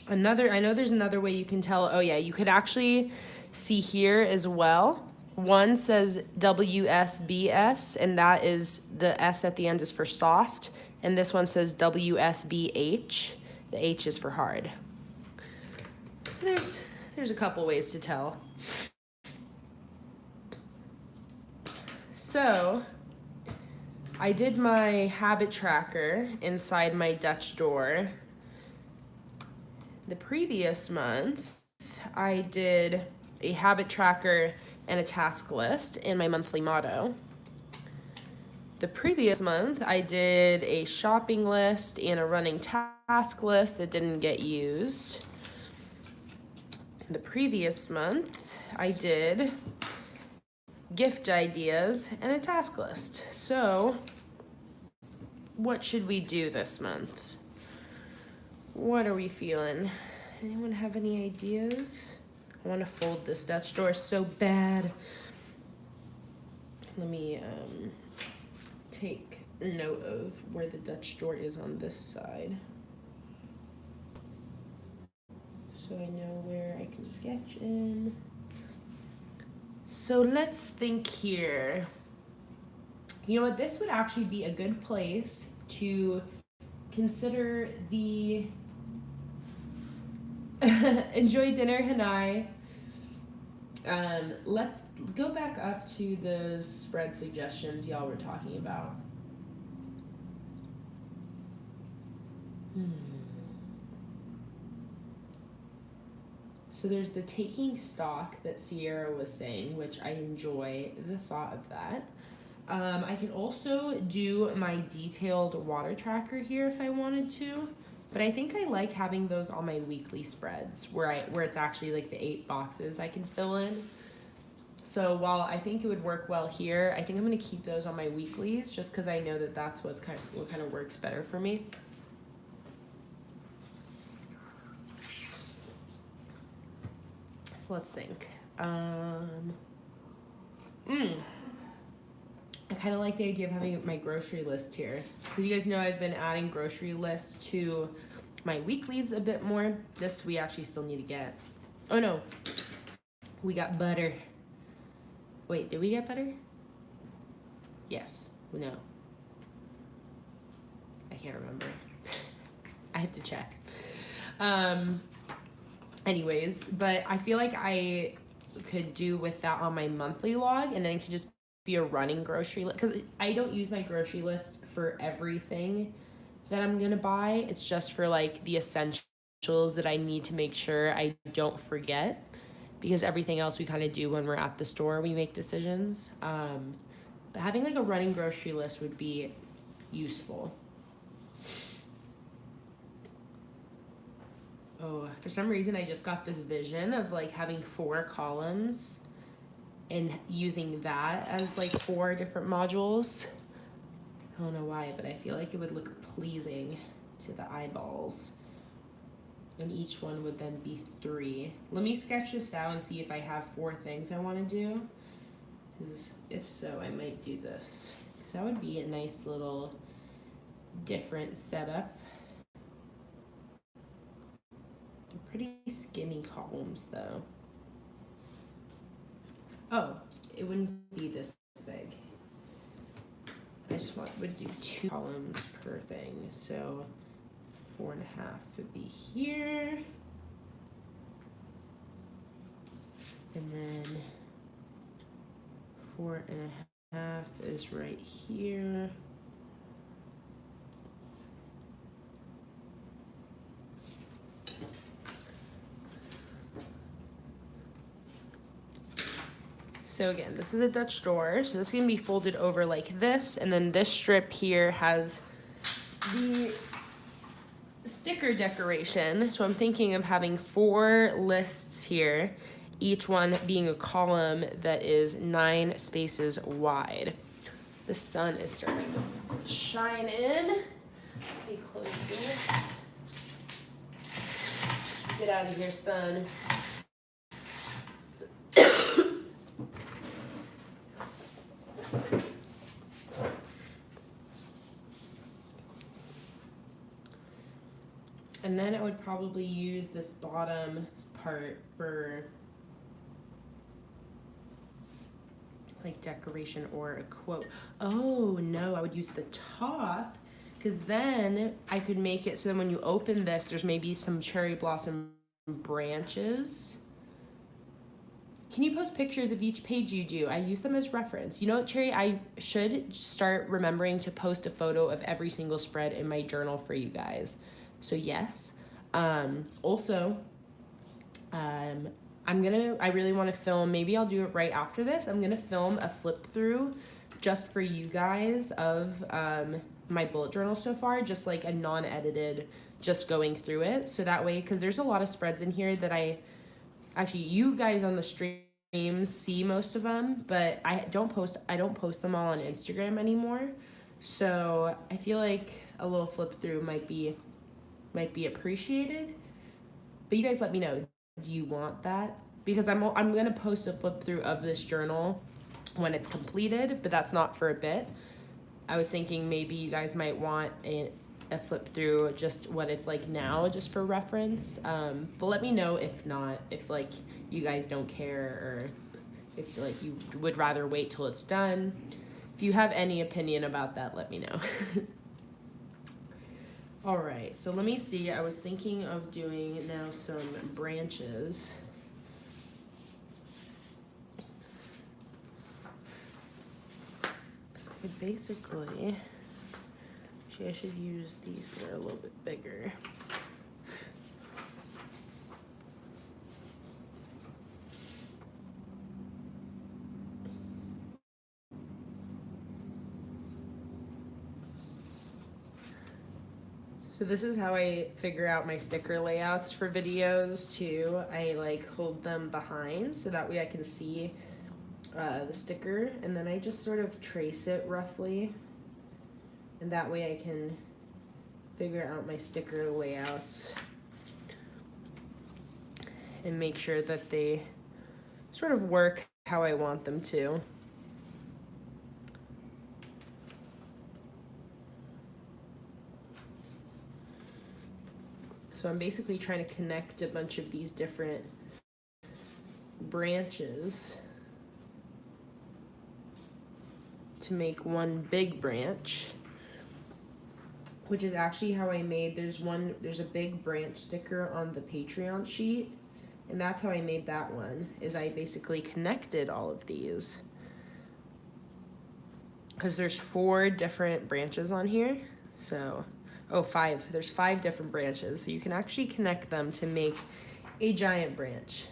I know there's another way you can tell. Oh yeah, you could actually see here as well. One says WSBS, and that is the S at the end is for soft, and this one says WSBH. The H is for hard. So there's a couple ways to tell. So I did my habit tracker inside my Dutch door. The previous month, I did a habit tracker and a task list in my monthly motto. The previous month, I did a shopping list and a running task list that didn't get used. The previous month, I did gift ideas and a task list. So, what should we do this month? What are we feeling? Anyone have any ideas? I want to fold this Dutch door so bad. Let me take note of where the Dutch door is on this side, so I know where I can sketch in. So let's think here. You know what, this would actually be a good place to consider the enjoy dinner, Hanai. Let's go back up to the spread suggestions y'all were talking about. So there's the taking stock that Sierra was saying, which I enjoy the thought of that. I could also do my detailed water tracker here if I wanted to, but I think I like having those on my weekly spreads where it's actually like the 8 boxes I can fill in. So while I think it would work well here, I think I'm gonna keep those on my weeklies just because I know that that's what kind of works better for me. So let's think. I kind of like the idea of having my grocery list here. Because you guys know I've been adding grocery lists to my weeklies a bit more. This we actually still need to get. Oh no, we got butter. Wait, did we get butter? Yes, no. I can't remember. I have to check. Anyways, but I feel like I could do with that on my monthly log, and then it could just be a running grocery list, because I don't use my grocery list for everything that I'm gonna buy. It's just for like the essentials that I need to make sure I don't forget, because everything else we kind of do when we're at the store, we make decisions. But having like a running grocery list would be useful. Oh, for some reason I just got this vision of like having 4 columns and using that as like 4 different modules. I don't know why, but I feel like it would look pleasing to the eyeballs. And each one would then be 3. Let me sketch this out and see if I have 4 things I want to do. Because if so, I might do this. Because that would be a nice little different setup. Pretty skinny columns though. Oh, it wouldn't be this big. I just would do 2 columns per thing. So 4.5 would be here. And then 4.5 is right here. So again, this is a Dutch door. So this is gonna be folded over like this, and then this strip here has the sticker decoration. So I'm thinking of having 4 lists here, each one being a column that is 9 spaces wide. The sun is starting to shine in. Let me close this. Get out of here, sun. And then I would probably use this bottom part for like decoration or a quote. Oh no, I would use the top, because then I could make it so then when you open this, there's maybe some cherry blossom branches. Can you post pictures of each page you do? I use them as reference. You know what, Cherry? I should start remembering to post a photo of every single spread in my journal for you guys. So yes. Also, I really want to film, maybe I'll do it right after this. I'm gonna film a flip through just for you guys of my bullet journal so far, just like a non-edited, just going through it. So that way, because there's a lot of spreads in here that actually you guys on the stream see most of them, but I don't post them all on Instagram anymore. So I feel like a little flip through might be appreciated. But you guys let me know, do you want that? Because I'm gonna post a flip through of this journal when it's completed, but that's not for a bit. I was thinking maybe you guys might want a flip through just what it's like now, just for reference. But let me know if not, if like you guys don't care, or if like you would rather wait till it's done. If you have any opinion about that, let me know. All right, so let me see. I was thinking of doing now some branches. Because I could basically, actually I should use these that are a little bit bigger. So this is how I figure out my sticker layouts for videos too. I like hold them behind so that way I can see the sticker, and then I just sort of trace it roughly, and that way I can figure out my sticker layouts and make sure that they sort of work how I want them to. So I'm basically trying to connect a bunch of these different branches to make one big branch, which is actually how I made, there's a big branch sticker on the Patreon sheet, and that's how I made that one, is I basically connected all of these. Because there's 4 different branches on here, so, oh, 5. There's 5 different branches, so you can actually connect them to make a giant branch.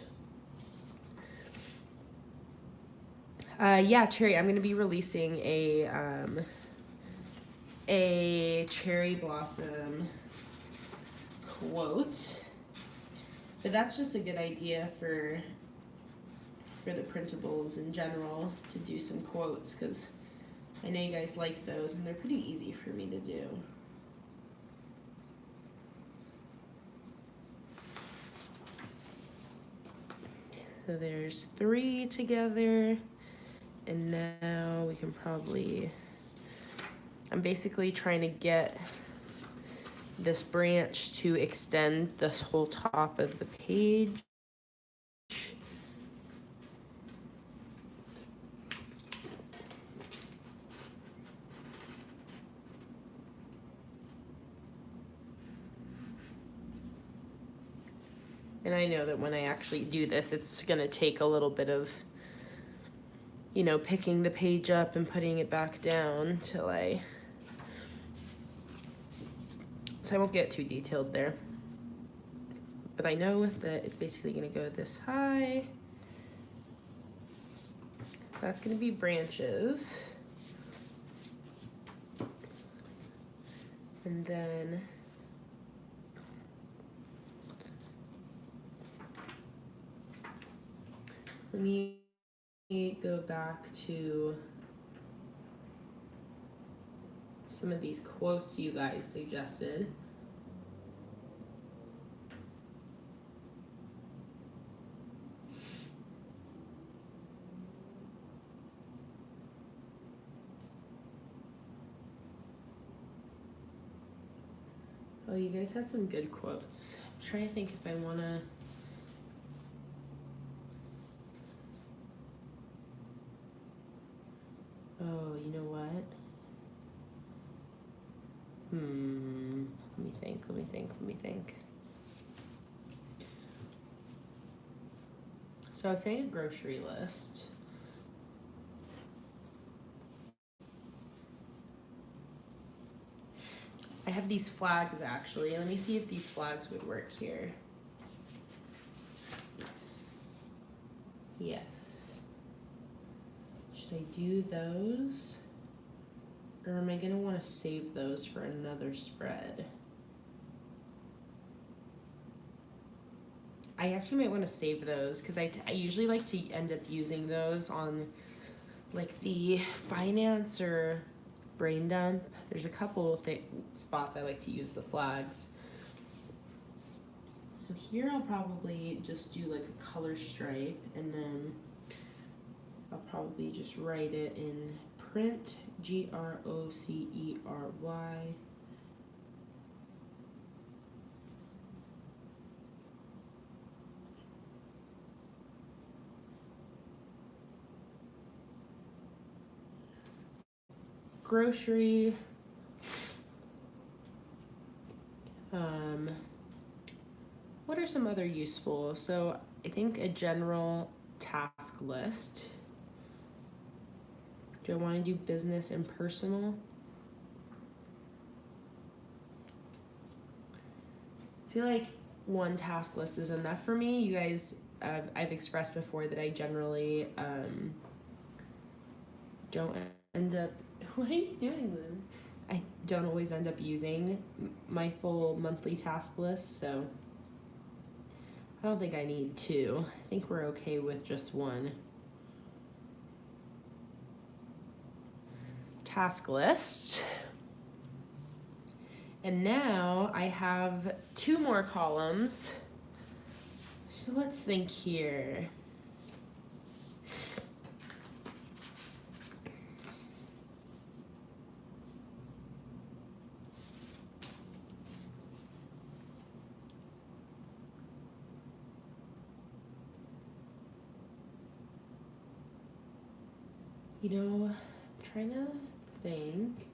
Yeah, Cherry, I'm going to be releasing a cherry blossom quote, but that's just a good idea for the printables in general, to do some quotes, because I know you guys like those and they're pretty easy for me to do. So there's 3 together, and now we can probably, I'm basically trying to get this branch to extend this whole top of the page. And I know that when I actually do this, it's gonna take a little bit of, you know, picking the page up and putting it back down till so I won't get too detailed there. But I know that it's basically gonna go this high. That's gonna be branches. And then let me go back to some of these quotes you guys suggested. Oh, you guys had some good quotes. I'm trying to think if I wanna. Oh, you know what? Let me think. So I was saying a grocery list. I have these flags actually. Let me see if these flags would work here. Yes. Should I do those? Or am I gonna wanna save those for another spread? I actually might wanna save those because I usually like to end up using those on like the finance or brain dump. There's a couple of spots I like to use the flags. So here I'll probably just do like a color stripe, and then I'll probably just write it in print, Grocery. Grocery. What are some other useful? So I think a general task list. Do I want to do business and personal? I feel like one task list is enough for me. You guys, I've expressed before that I generally don't end up, what are you doing then? I don't always end up using my full monthly task list, so I don't think I need two. I think we're okay with just one. Task list. And now I have two more columns. So let's think here. You know, I'm trying to think.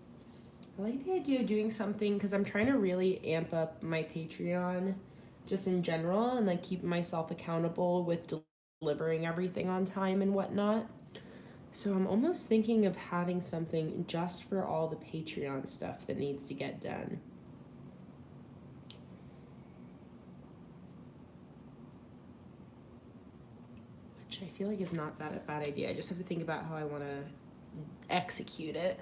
I like the idea of doing something because I'm trying to really amp up my Patreon just in general and like keep myself accountable with delivering everything on time and whatnot. So I'm almost thinking of having something just for all the Patreon stuff that needs to get done. Which I feel like is not that a bad idea. I just have to think about how I want to execute it.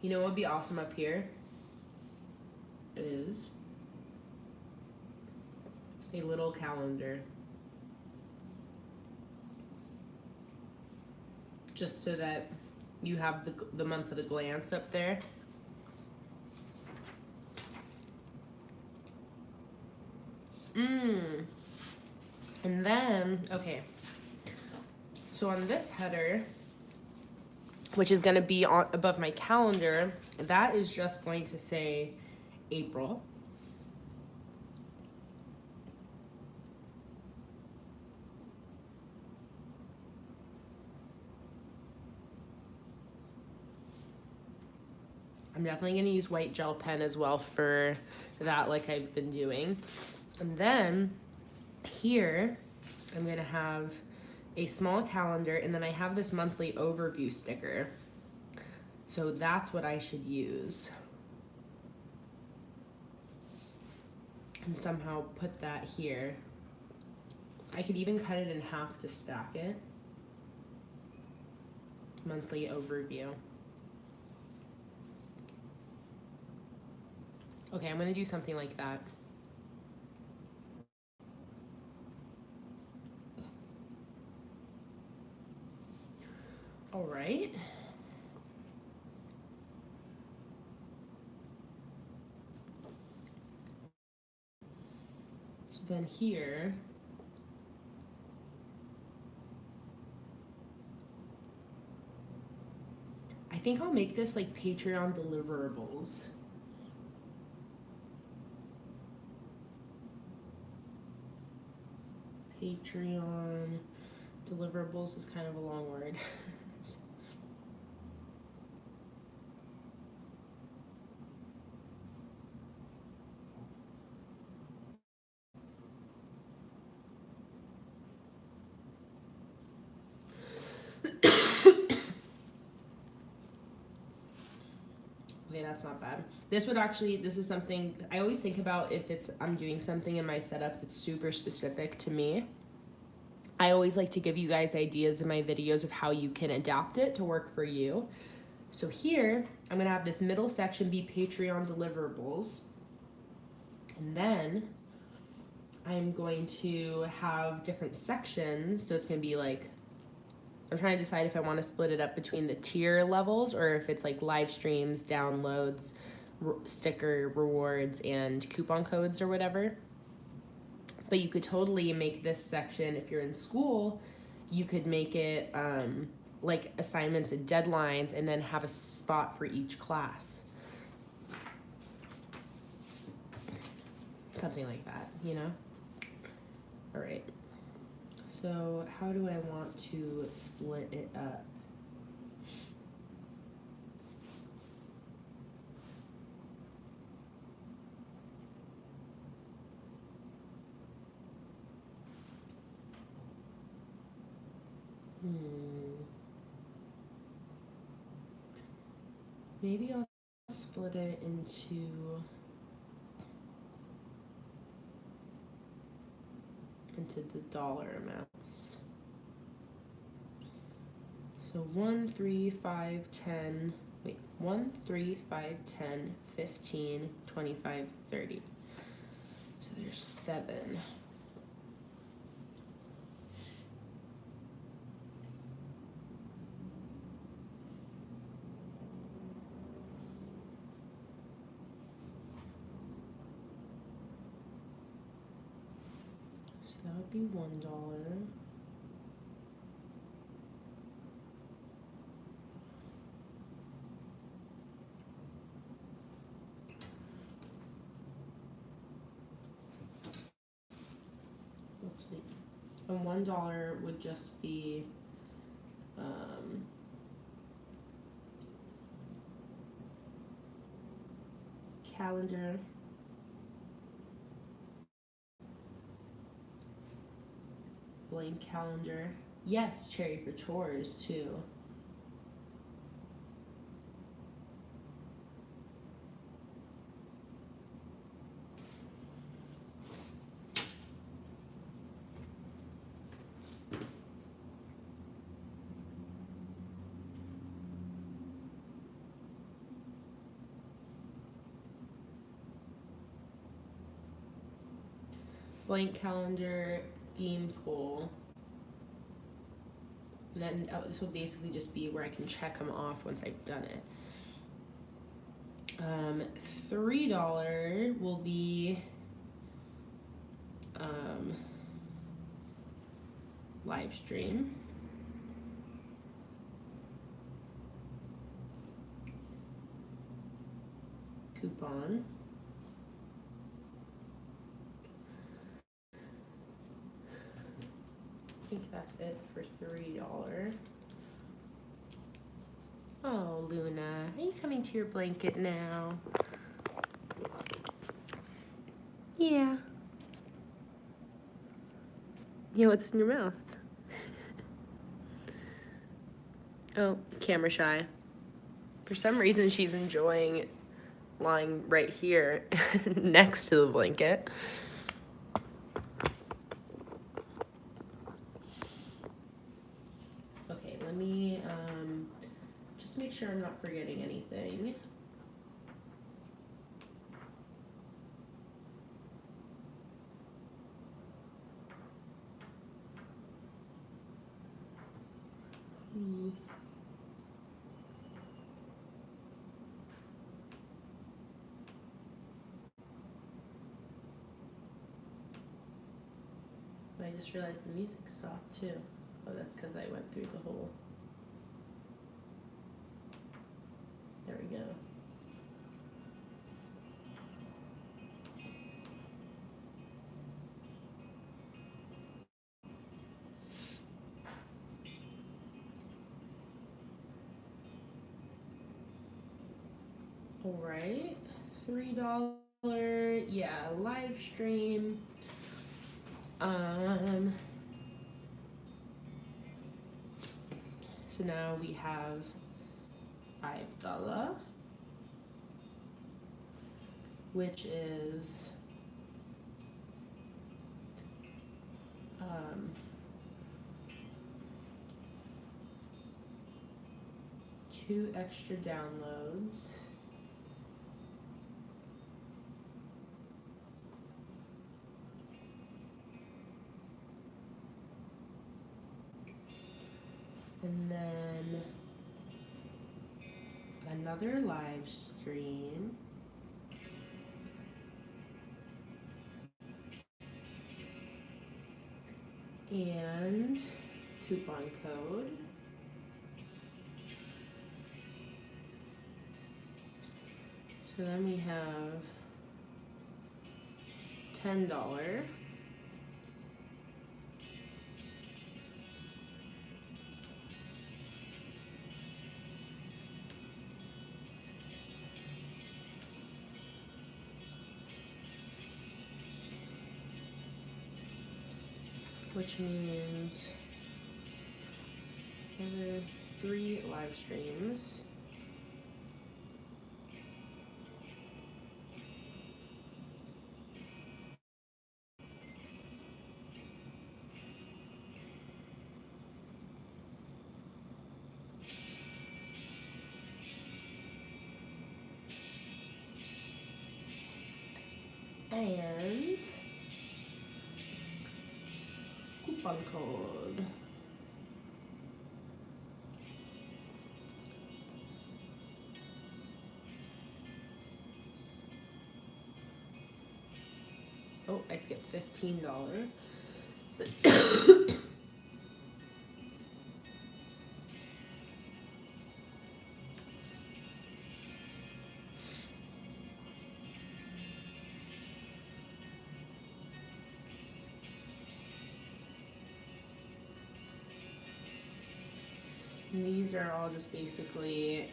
You know what would be awesome up here is a little calendar. Just so that you have the month at a glance up there. And then, okay. So on this header, which is gonna be on above my calendar, that is just going to say April. I'm definitely gonna use white gel pen as well for that, like I've been doing. And then here, I'm gonna have a small calendar, and then I have this monthly overview sticker. So that's what I should use. And somehow put that here. I could even cut it in half to stack it. Monthly overview. Okay, I'm gonna do something like that. All right. So then here, I think I'll make this like Patreon deliverables. Patreon deliverables is kind of a long word. Okay, that's not bad. This is something I always think about if I'm doing something in my setup that's super specific to me. I always like to give you guys ideas in my videos of how you can adapt it to work for you. So here, I'm gonna have this middle section be Patreon deliverables. And then I'm going to have different sections. So it's gonna be like, I'm trying to decide if I want to split it up between the tier levels or if it's like live streams, downloads, sticker rewards, and coupon codes or whatever. But you could totally make this section, if you're in school, you could make it like assignments and deadlines and then have a spot for each class. something like that, you know? All right. So how do I want to split it up? Maybe I'll split it into the dollar amounts. So 1, 3, 5, 10, wait, 1, 3, 5, 10, 15, 25, 30. So there's 7. So that would be $1. Let's see. And $1 would just be calendar, blank calendar. Yes, Cherry, for chores too. Blank calendar, theme pool. And then this will basically just be where I can check them off once I've done it. $3 will be live stream. Coupon. I think that's it for $3. Oh, Luna, are you coming to your blanket now? Yeah. Yeah, what's in your mouth? Oh, camera shy. For some reason, she's enjoying lying right here next to the blanket. Okay, let me just make sure I'm not forgetting anything. I just realized the music stopped too. Oh, that's because I went through the whole. There we go. All right, $3. Yeah, live stream. So now we have $5, which is 2 extra downloads. And then another live stream. And coupon code. So then we have $10. Which means another 3 live streams. And coupon code. Oh, I skipped $15. And these are all just basically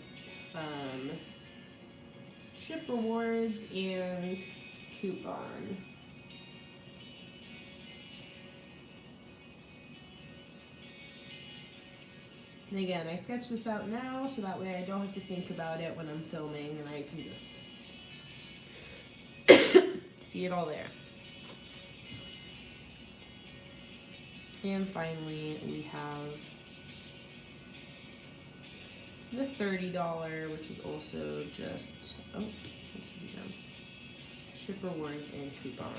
ship rewards and coupon. And again, I sketch this out now so that way I don't have to think about it when I'm filming and I can just see it all there. And finally, we have the $30, which is also just, oh, it should be done. Ship rewards and coupon.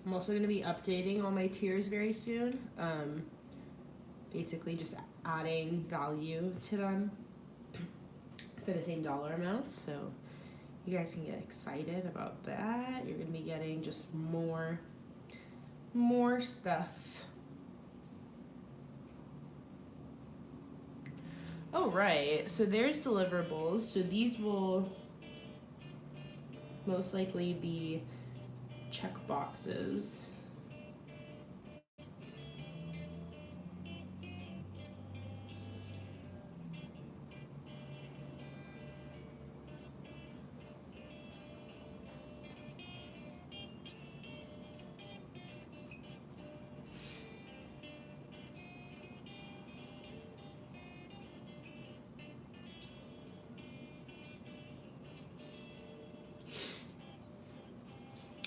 I'm also going to be updating all my tiers very soon. Basically just adding value to them for the same dollar amount. So you guys can get excited about that. You're going to be getting just more stuff. Oh, right. So there's deliverables. So these will most likely be check boxes.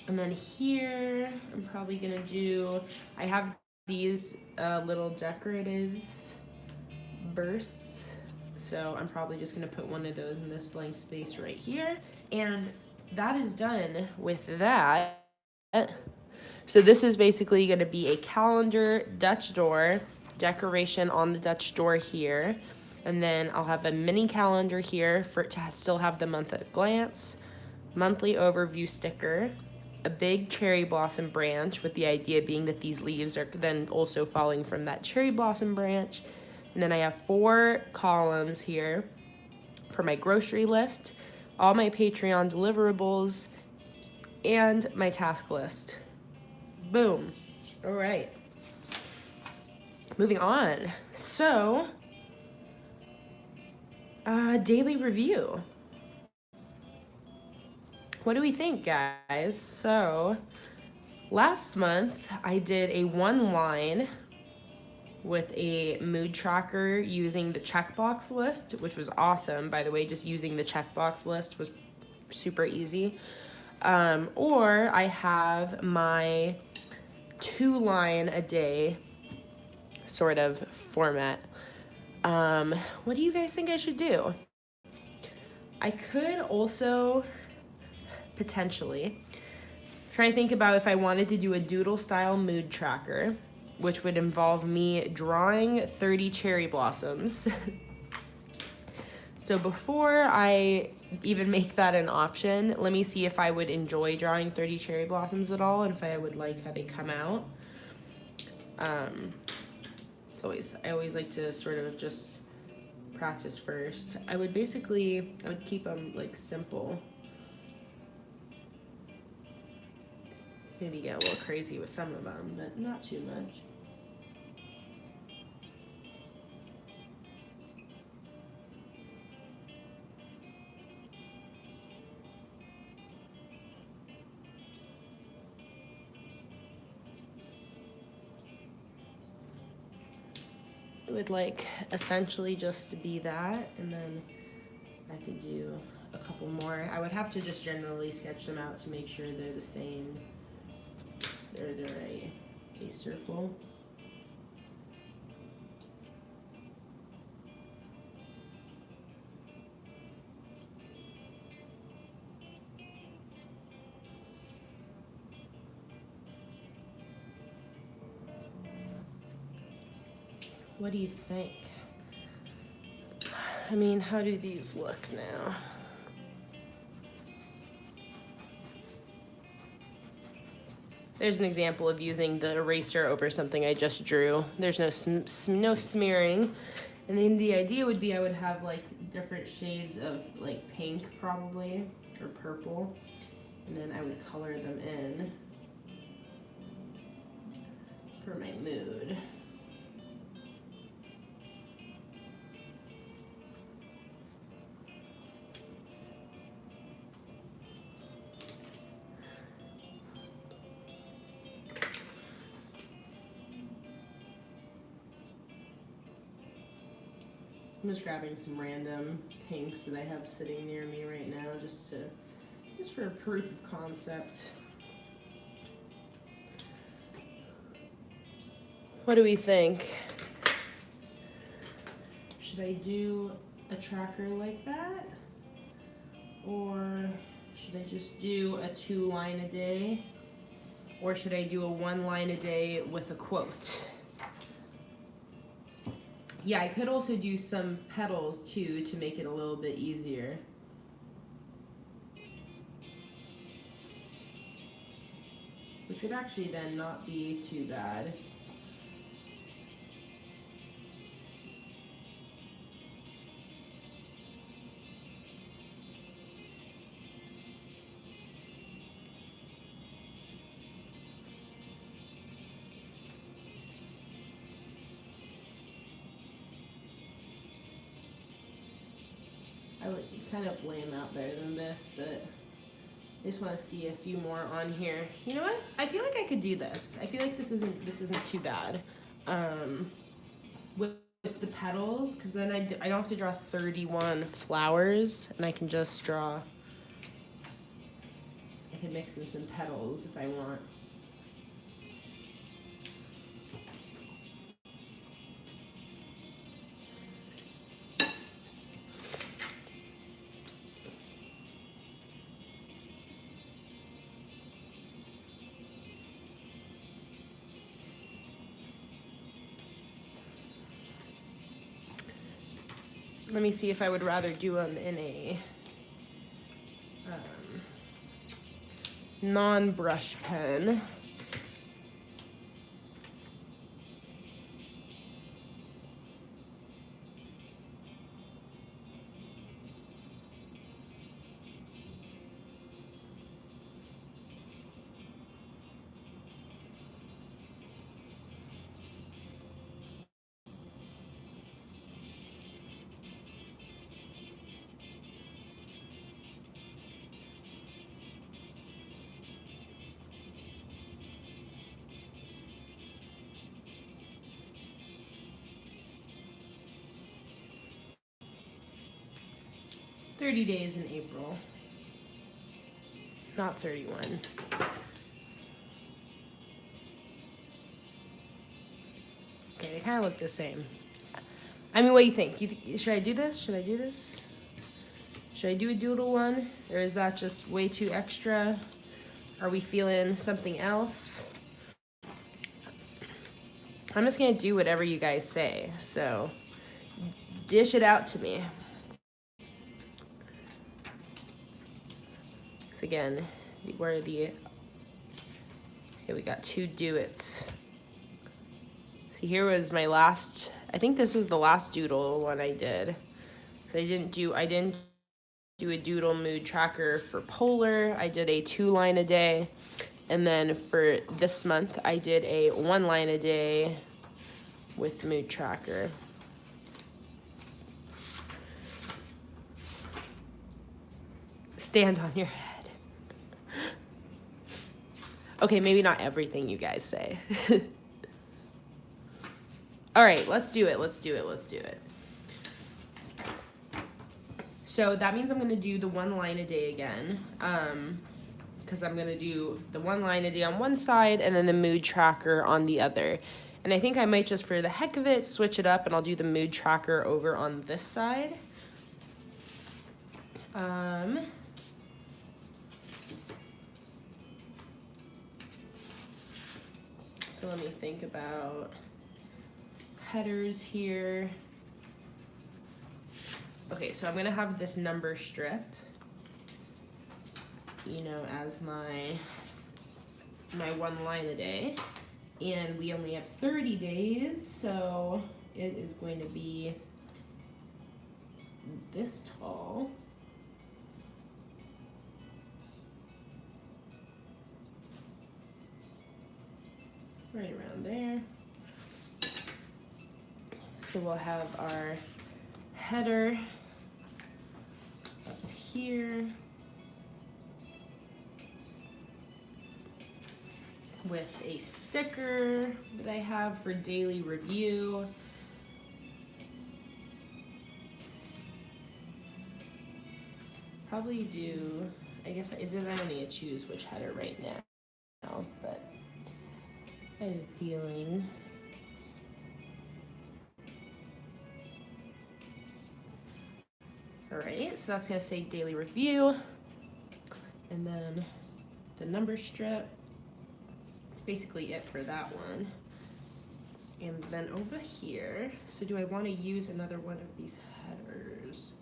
And then here, I'm probably gonna do, I have these little decorative bursts. So I'm probably just gonna put one of those in this blank space right here. And that is done with that. So this is basically gonna be a calendar Dutch door decoration on the Dutch door here. And then I'll have a mini calendar here for it to still have the month at a glance, monthly overview sticker, a big cherry blossom branch with the idea being that these leaves are then also falling from that cherry blossom branch. And then I have 4 columns here for my grocery list, all my Patreon deliverables, and my task list. Boom. All right. Moving on. So, daily review. What do we think, guys? So, last month I did a 1-line with a mood tracker using the checkbox list, which was awesome. By the way, just using the checkbox list was super easy. Or I have my 2-line a day sort of format. What do you guys think I should do? I could also potentially try to think about if I wanted to do a doodle style mood tracker, which would involve me drawing 30 cherry blossoms. So before I even make that an option, let me see if I would enjoy drawing 30 cherry blossoms at all and if I would like how they come out. I always like to sort of just practice first. I would keep them like simple. Maybe get a little crazy with some of them, but not too much. It would like essentially just be that, and then I could do a couple more. I would have to just generally sketch them out to make sure they're the same. They're a circle. What do you think? I mean, how do these look now? There's an example of using the eraser over something I just drew. There's no smearing. And then the idea would be I would have like different shades of like pink probably, or purple. And then I would color them in for my mood. I'm just grabbing some random pinks that I have sitting near me right now just for proof of concept. What do we think? Should I do a tracker like that? Or should I just do a 2-line a day? Or should I do a 1-line a day with a quote? Yeah, I could also do some petals too to make it a little bit easier. Which would actually then not be too bad. I would kind of lay them out better than this, but I just want to see a few more on here. You know what? I feel like I could do this. I feel like this isn't too bad. With the petals, because then I don't have to draw 31 flowers, and I can just draw. I can mix in some petals if I want. Let me see if I would rather do them in a non-brush pen. "30 days in April." Not 31. Okay, they kind of look the same. I mean, what do you think? Should I do this? Should I do this? Should I do a doodle one? Or is that just way too extra? Are we feeling something else? I'm just gonna do whatever you guys say. So dish it out to me. So again, where are the, okay, we got 2 do-its. See, here was my last, I think this was the last doodle one I did. So I didn't do a doodle mood tracker for Polar. I did a 2 line a day. And then for this month, I did a 1 line a day with mood tracker. Stand on your head. Okay, maybe not everything you guys say. All right, let's do it. Let's do it. Let's do it. So that means I'm gonna do the 1 line a day again, because I'm gonna do the 1 line a day on one side and then the mood tracker on the other. And I think I might just, for the heck of it, switch it up and I'll do the mood tracker over on this side. So let me think about headers here. Okay, so I'm gonna have this number strip, you know, as my 1 line a day. And we only have 30 days, so it is going to be this tall. Right around there. So we'll have our header up here with a sticker that I have for daily review. Probably do, I guess I don't need to choose which header right now, but I have a feeling. All right, so that's gonna say daily review. And then the number strip. That's basically it for that one. And then over here, so do I want to use another one of these headers?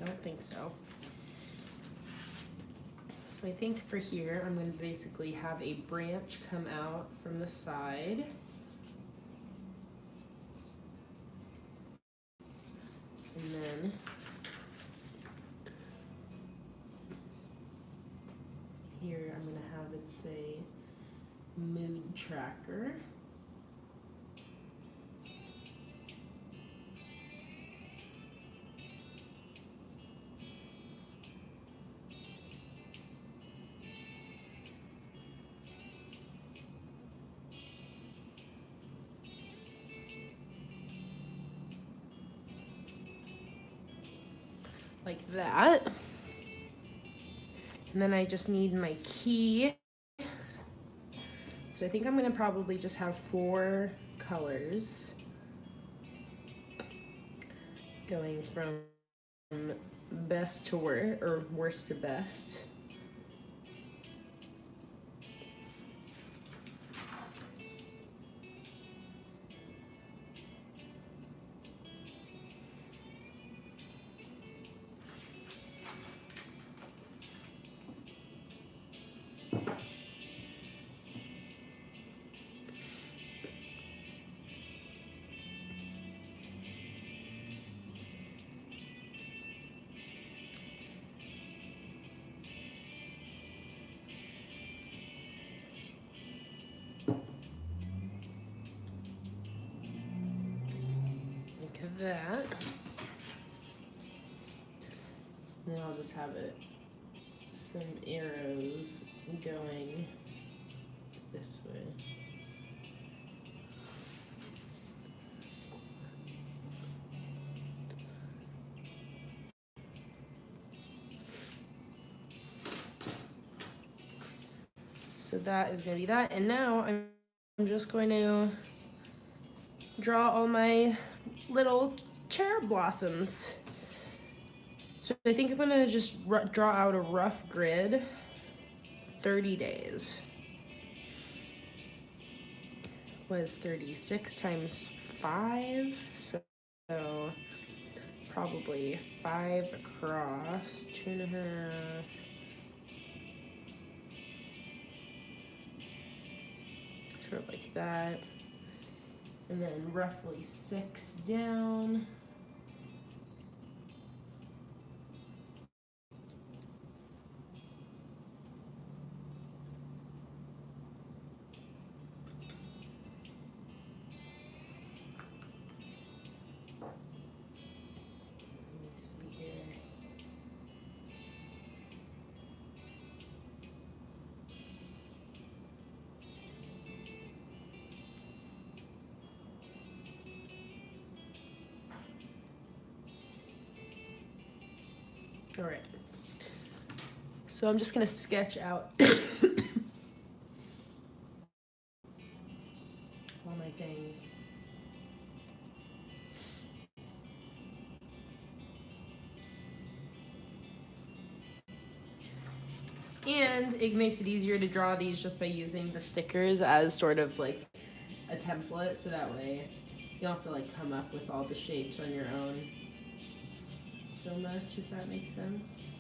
I don't think so. So I think for here, I'm going to basically have a branch come out from the side. And then here I'm going to have it say mood tracker. Like that. And then I just need my key. So I think I'm gonna probably just have 4 colors going from best to worst, or worst to best. That, and then I'll just have it some arrows going this way. So that is going to be that, and now I'm I'm just going to draw all my little cherub blossoms. So I think I'm gonna just draw out a rough grid, 30 days. Was 36 times 5, so probably 5 across, 2.5. Sort of like that. And then roughly 6 down. All right. So I'm just gonna sketch out all my things. And it makes it easier to draw these just by using the stickers as sort of like a template, so that way you don't have to like come up with all the shapes on your own so much, if that makes sense.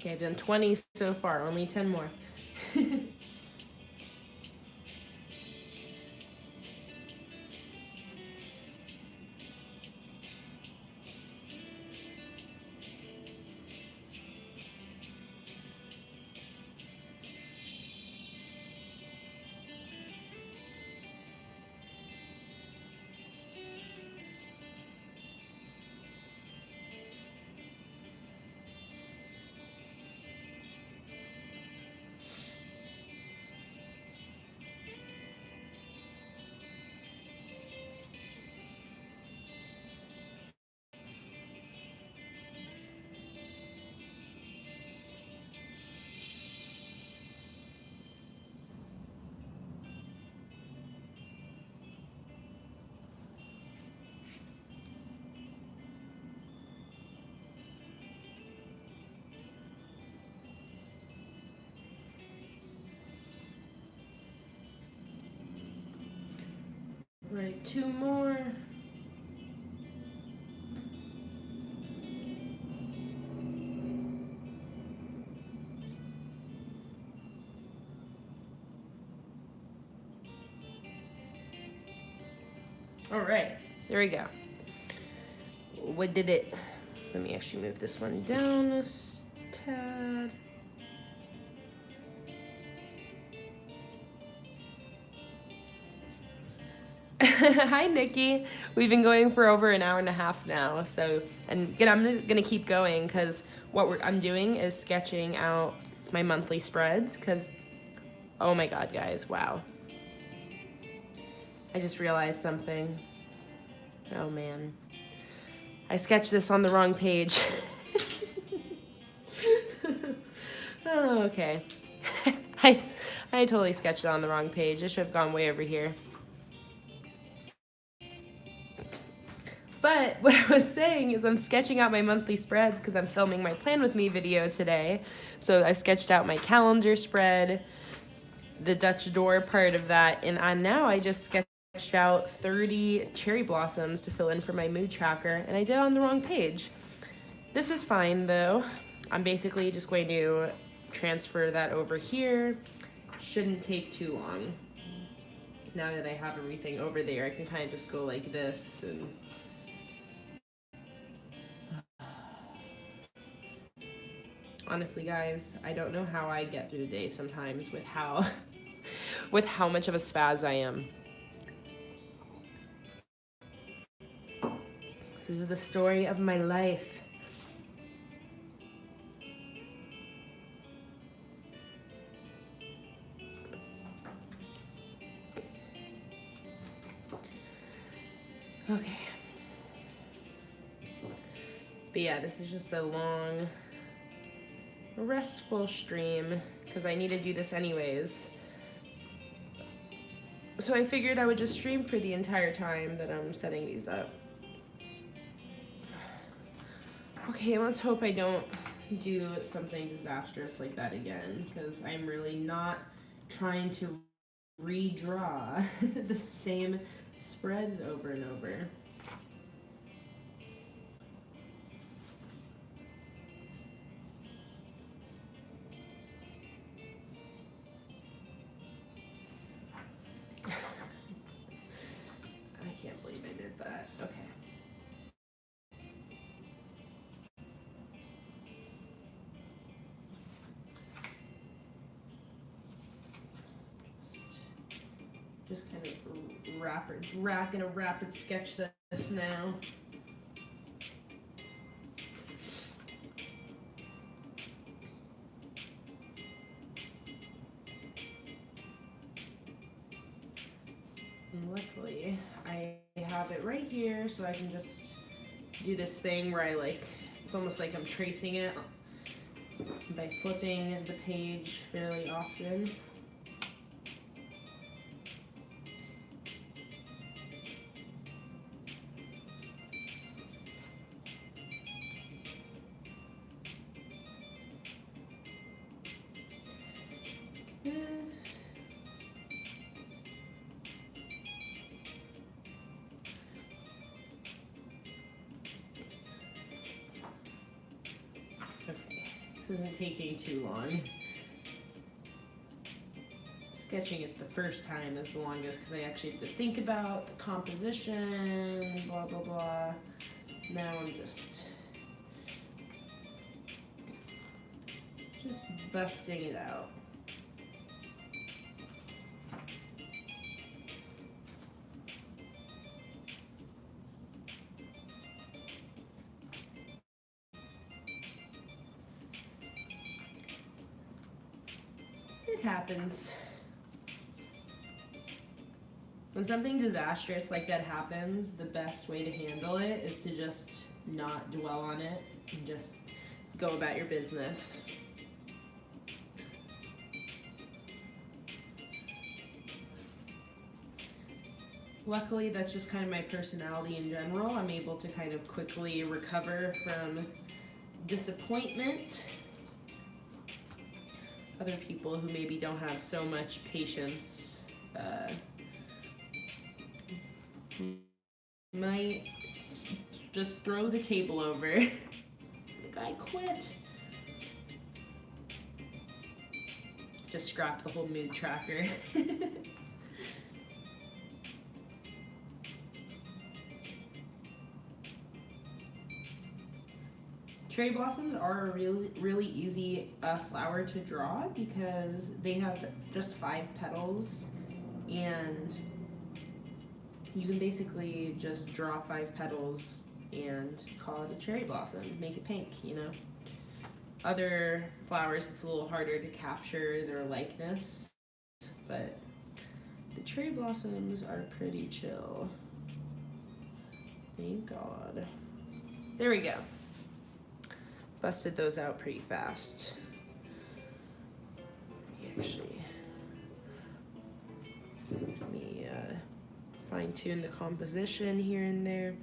Okay, I've done 20 so far, only 10 more. Right, 2 more. All right, there we go. What did it? Let me actually move this one down a tad. Hi, Nikki. We've been going for over an hour and a half now. So, and again, I'm gonna keep going because what I'm doing is sketching out my monthly spreads. Because, oh my God, guys, wow! I just realized something. Oh man, I sketched this on the wrong page. Oh, okay. I totally sketched it on the wrong page. I should have gone way over here. But what I was saying is I'm sketching out my monthly spreads because I'm filming my Plan With Me video today. So I sketched out my calendar spread, the Dutch door part of that, and now I just sketched out 30 cherry blossoms to fill in for my mood tracker, and I did it on the wrong page. This is fine though. I'm basically just going to transfer that over here. Shouldn't take too long. Now that I have everything over there, I can kind of just go like this and honestly, guys, I don't know how I get through the day sometimes with how much of a spaz I am. This is the story of my life. Okay. But yeah, this is just a long, restful stream because I need to do this anyways. So I figured I would just stream for the entire time that I'm setting these up. Okay, let's hope I don't do something disastrous like that again because I'm really not trying to redraw the same spreads over and over. I can't believe I did that. Okay. Just kind of gonna rapid sketch this now. And luckily, I have it right here, so I can just do this thing where I it's almost like I'm tracing it by flipping the page fairly often. This. Okay, This isn't taking too long. Sketching it the first time is the longest because I actually have to think about the composition, blah, blah, blah. Now I'm just busting it out. It happens. When something disastrous like that happens, the best way to handle it is to just not dwell on it and just go about your business. Luckily, that's just kind of my personality in general. I'm able to kind of quickly recover from disappointment. Other people who maybe don't have so much patience might just throw the table over. Like, I quit. Just scrap the whole mood tracker. Cherry blossoms are a really easy flower to draw because they have just 5 petals, and you can basically just draw 5 petals and call it a cherry blossom, make it pink, you know. Other flowers, it's a little harder to capture their likeness, but the cherry blossoms are pretty chill. Thank God. There we go. Busted those out pretty fast. Actually, let me fine tune the composition here and there.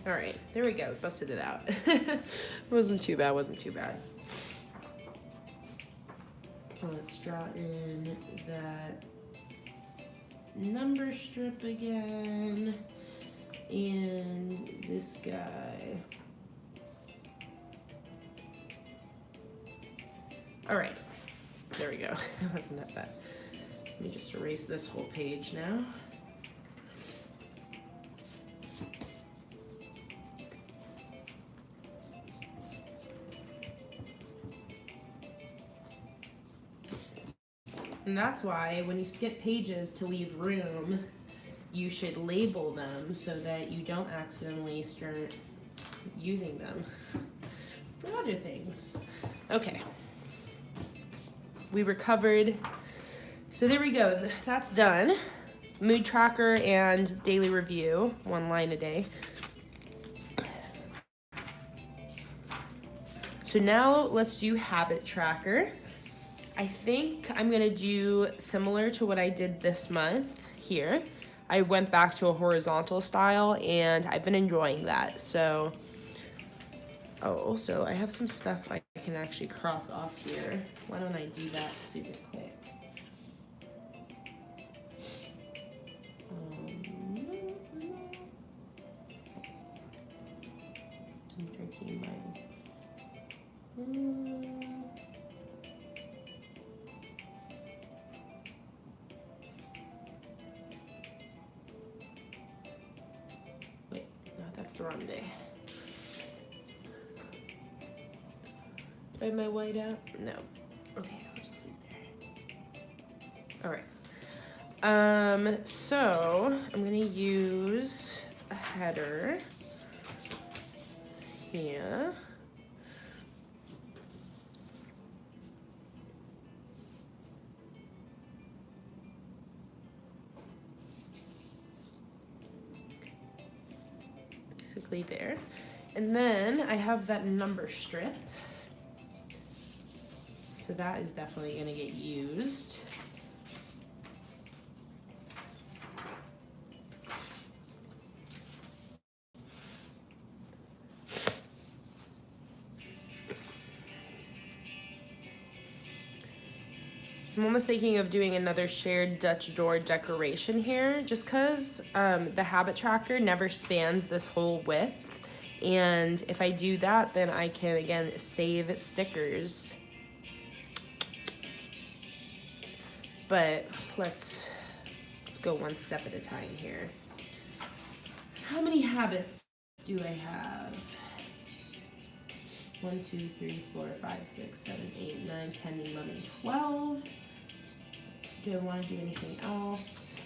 All right, there we go. Busted it out. Wasn't too bad. Wasn't too bad. Let's draw in that number strip again, and this guy. All right, there we go. That wasn't that bad. Let me just erase this whole page now. And that's why when you skip pages to leave room, you should label them so that you don't accidentally start using them for other things. Okay. We recovered. So there we go. That's done. Mood tracker and daily review, 1 line a day. So now let's do habit tracker. I think I'm gonna do similar to what I did this month here. I went back to a horizontal style and I've been enjoying that. So, oh, also I have some stuff I can actually cross off here. Why don't I do that stupid quick? I'm drinking mine. The wrong day. Do I have my white out? No. Okay, I'll just leave there. All right. So I'm gonna use a header here. Basically there. And then I have that number strip. So that is definitely gonna get used. I'm almost thinking of doing another shared Dutch door decoration here, just because the habit tracker never spans this whole width. And if I do that, then I can, again, save stickers. But let's go one step at a time here. So how many habits do I have? 1, 2, 3, 4, 5, 6, 7, 8, 9, 10, 11, 12. Do I want to do anything else?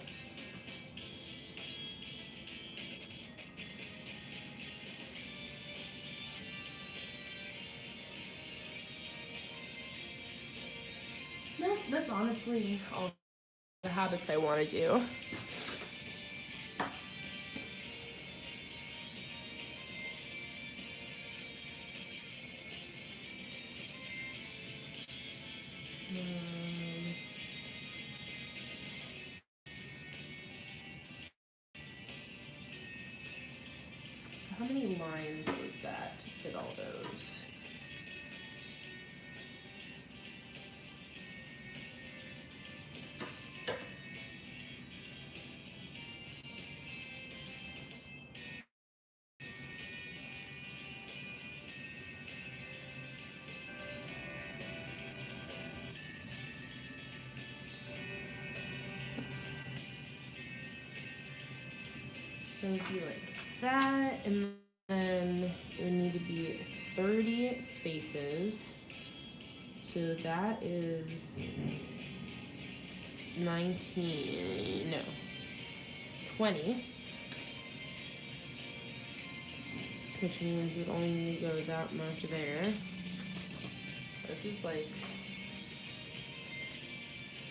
No, that's honestly all the habits I want to do. So how many lines was that to fit all those? So do like that, and then it would need to be 30 spaces. So that is 19, no, 20. Which means you'd only need to go that much there. This is like,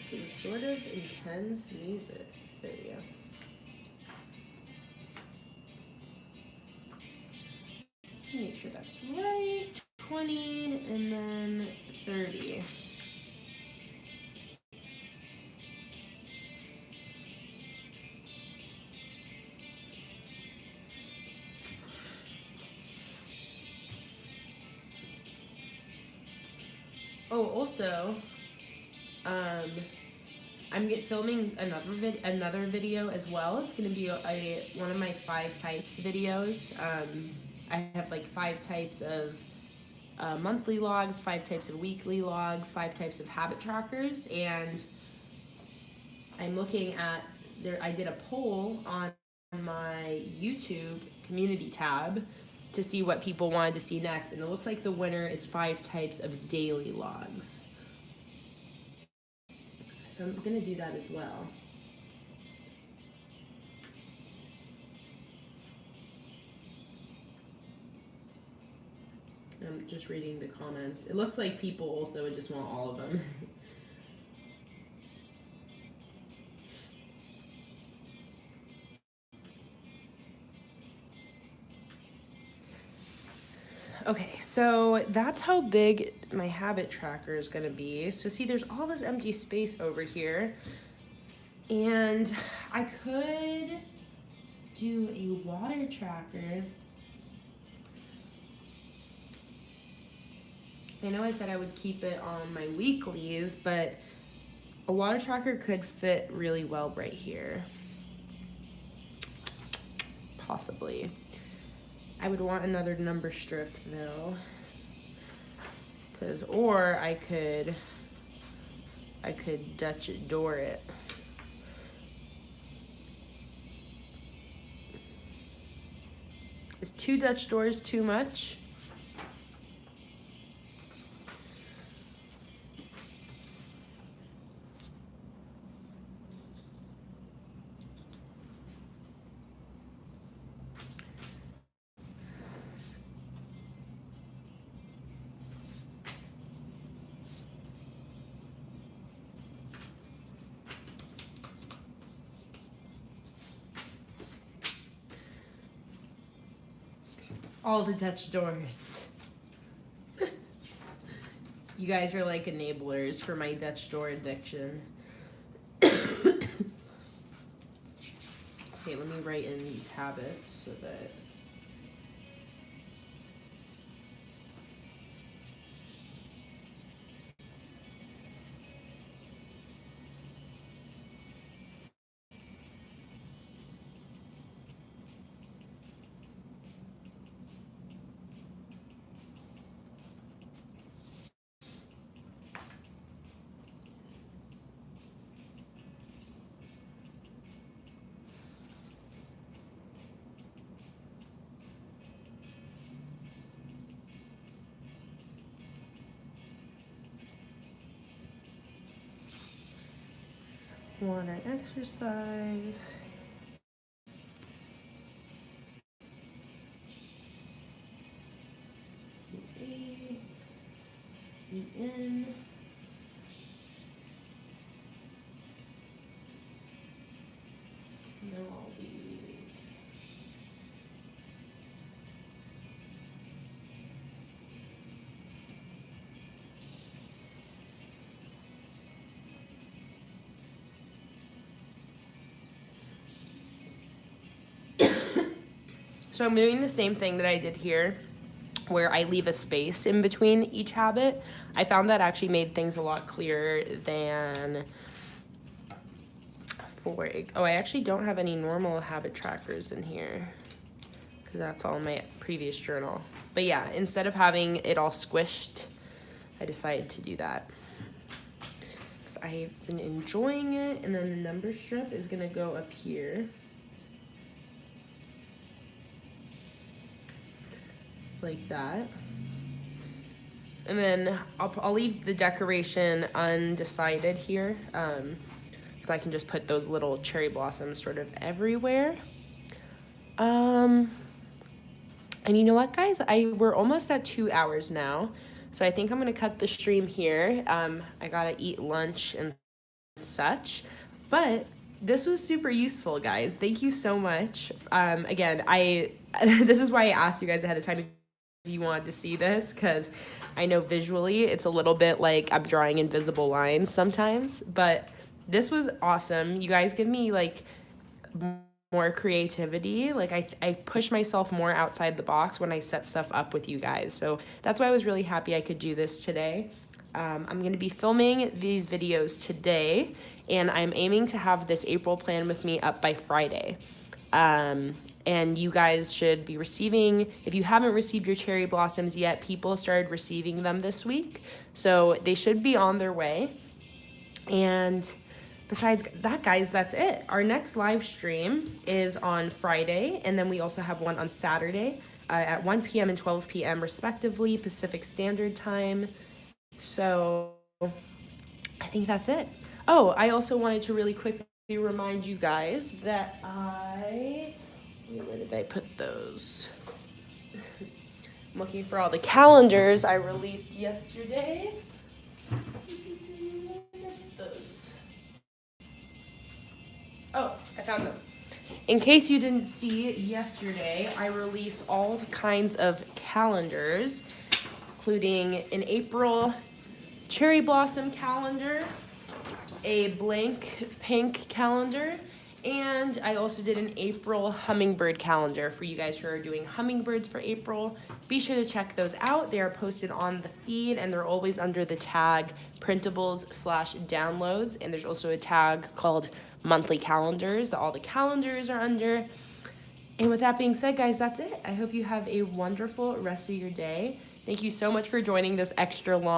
so sort of intense music. There you go. Make sure that's right. 20 and then 30. Oh, also, I'm filming another video as well. It's gonna be one of my 5 types videos. I have like 5 types of monthly logs, 5 types of weekly logs, 5 types of habit trackers, and I'm looking at I did a poll on my YouTube community tab to see what people wanted to see next, and it looks like the winner is 5 types of daily logs. So I'm gonna do that as well. I'm just reading the comments. It looks like people also would just want all of them. Okay, so that's how big my habit tracker is gonna be. So see, there's all this empty space over here. And I could do a water tracker. I know I said I would keep it on my weeklies, but a water tracker could fit really well right here. Possibly. I would want another number strip though. Or I could Dutch door it. Is 2 Dutch doors too much? All the Dutch doors. You guys are like enablers for my Dutch door addiction. Okay, let me write in these habits so that water exercise. Eat in. No, I'll leave. So I'm doing the same thing that I did here, where I leave a space in between each habit. I found that actually made things a lot clearer than for, oh, I actually don't have any normal habit trackers in here because that's all in my previous journal. But yeah, instead of having it all squished, I decided to do that. Because I've been enjoying it, and then the number strip is gonna go up here. Like that. And then I'll leave the decoration undecided here, so I can just put those little cherry blossoms sort of everywhere. And you know what, guys? We're almost at 2 hours now, so I think I'm gonna cut the stream here. I gotta eat lunch and such, but this was super useful, guys. Thank you so much. Again, this is why I asked you guys ahead of time if you wanted to see this, because I know visually it's a little bit like I'm drawing invisible lines sometimes, but this was awesome. You guys give me like more creativity. Like I push myself more outside the box when I set stuff up with you guys. So that's why I was really happy I could do this today. I'm going to be filming these videos today, and I'm aiming to have this April plan with me up by Friday. And you guys should be receiving, if you haven't received your cherry blossoms yet, people started receiving them this week. So they should be on their way. And besides that, guys, that's it. Our next live stream is on Friday, and then we also have one on Saturday at 1 p.m. and 12 p.m. respectively, Pacific Standard Time. So I think that's it. Oh, I also wanted to really quickly remind you guys that where did I put those? I'm looking for all the calendars I released yesterday. Those. Oh, I found them. In case you didn't see yesterday, I released all kinds of calendars, including an April cherry blossom calendar, a blank pink calendar, and I also did an April hummingbird calendar for you guys who are doing hummingbirds for April. Be sure to check those out. They are posted on the feed, and they're always under the tag printables/downloads, and there's also a tag called monthly calendars that all the calendars are under. And with that being said, guys, that's it. I hope you have a wonderful rest of your day. Thank you so much for joining this extra long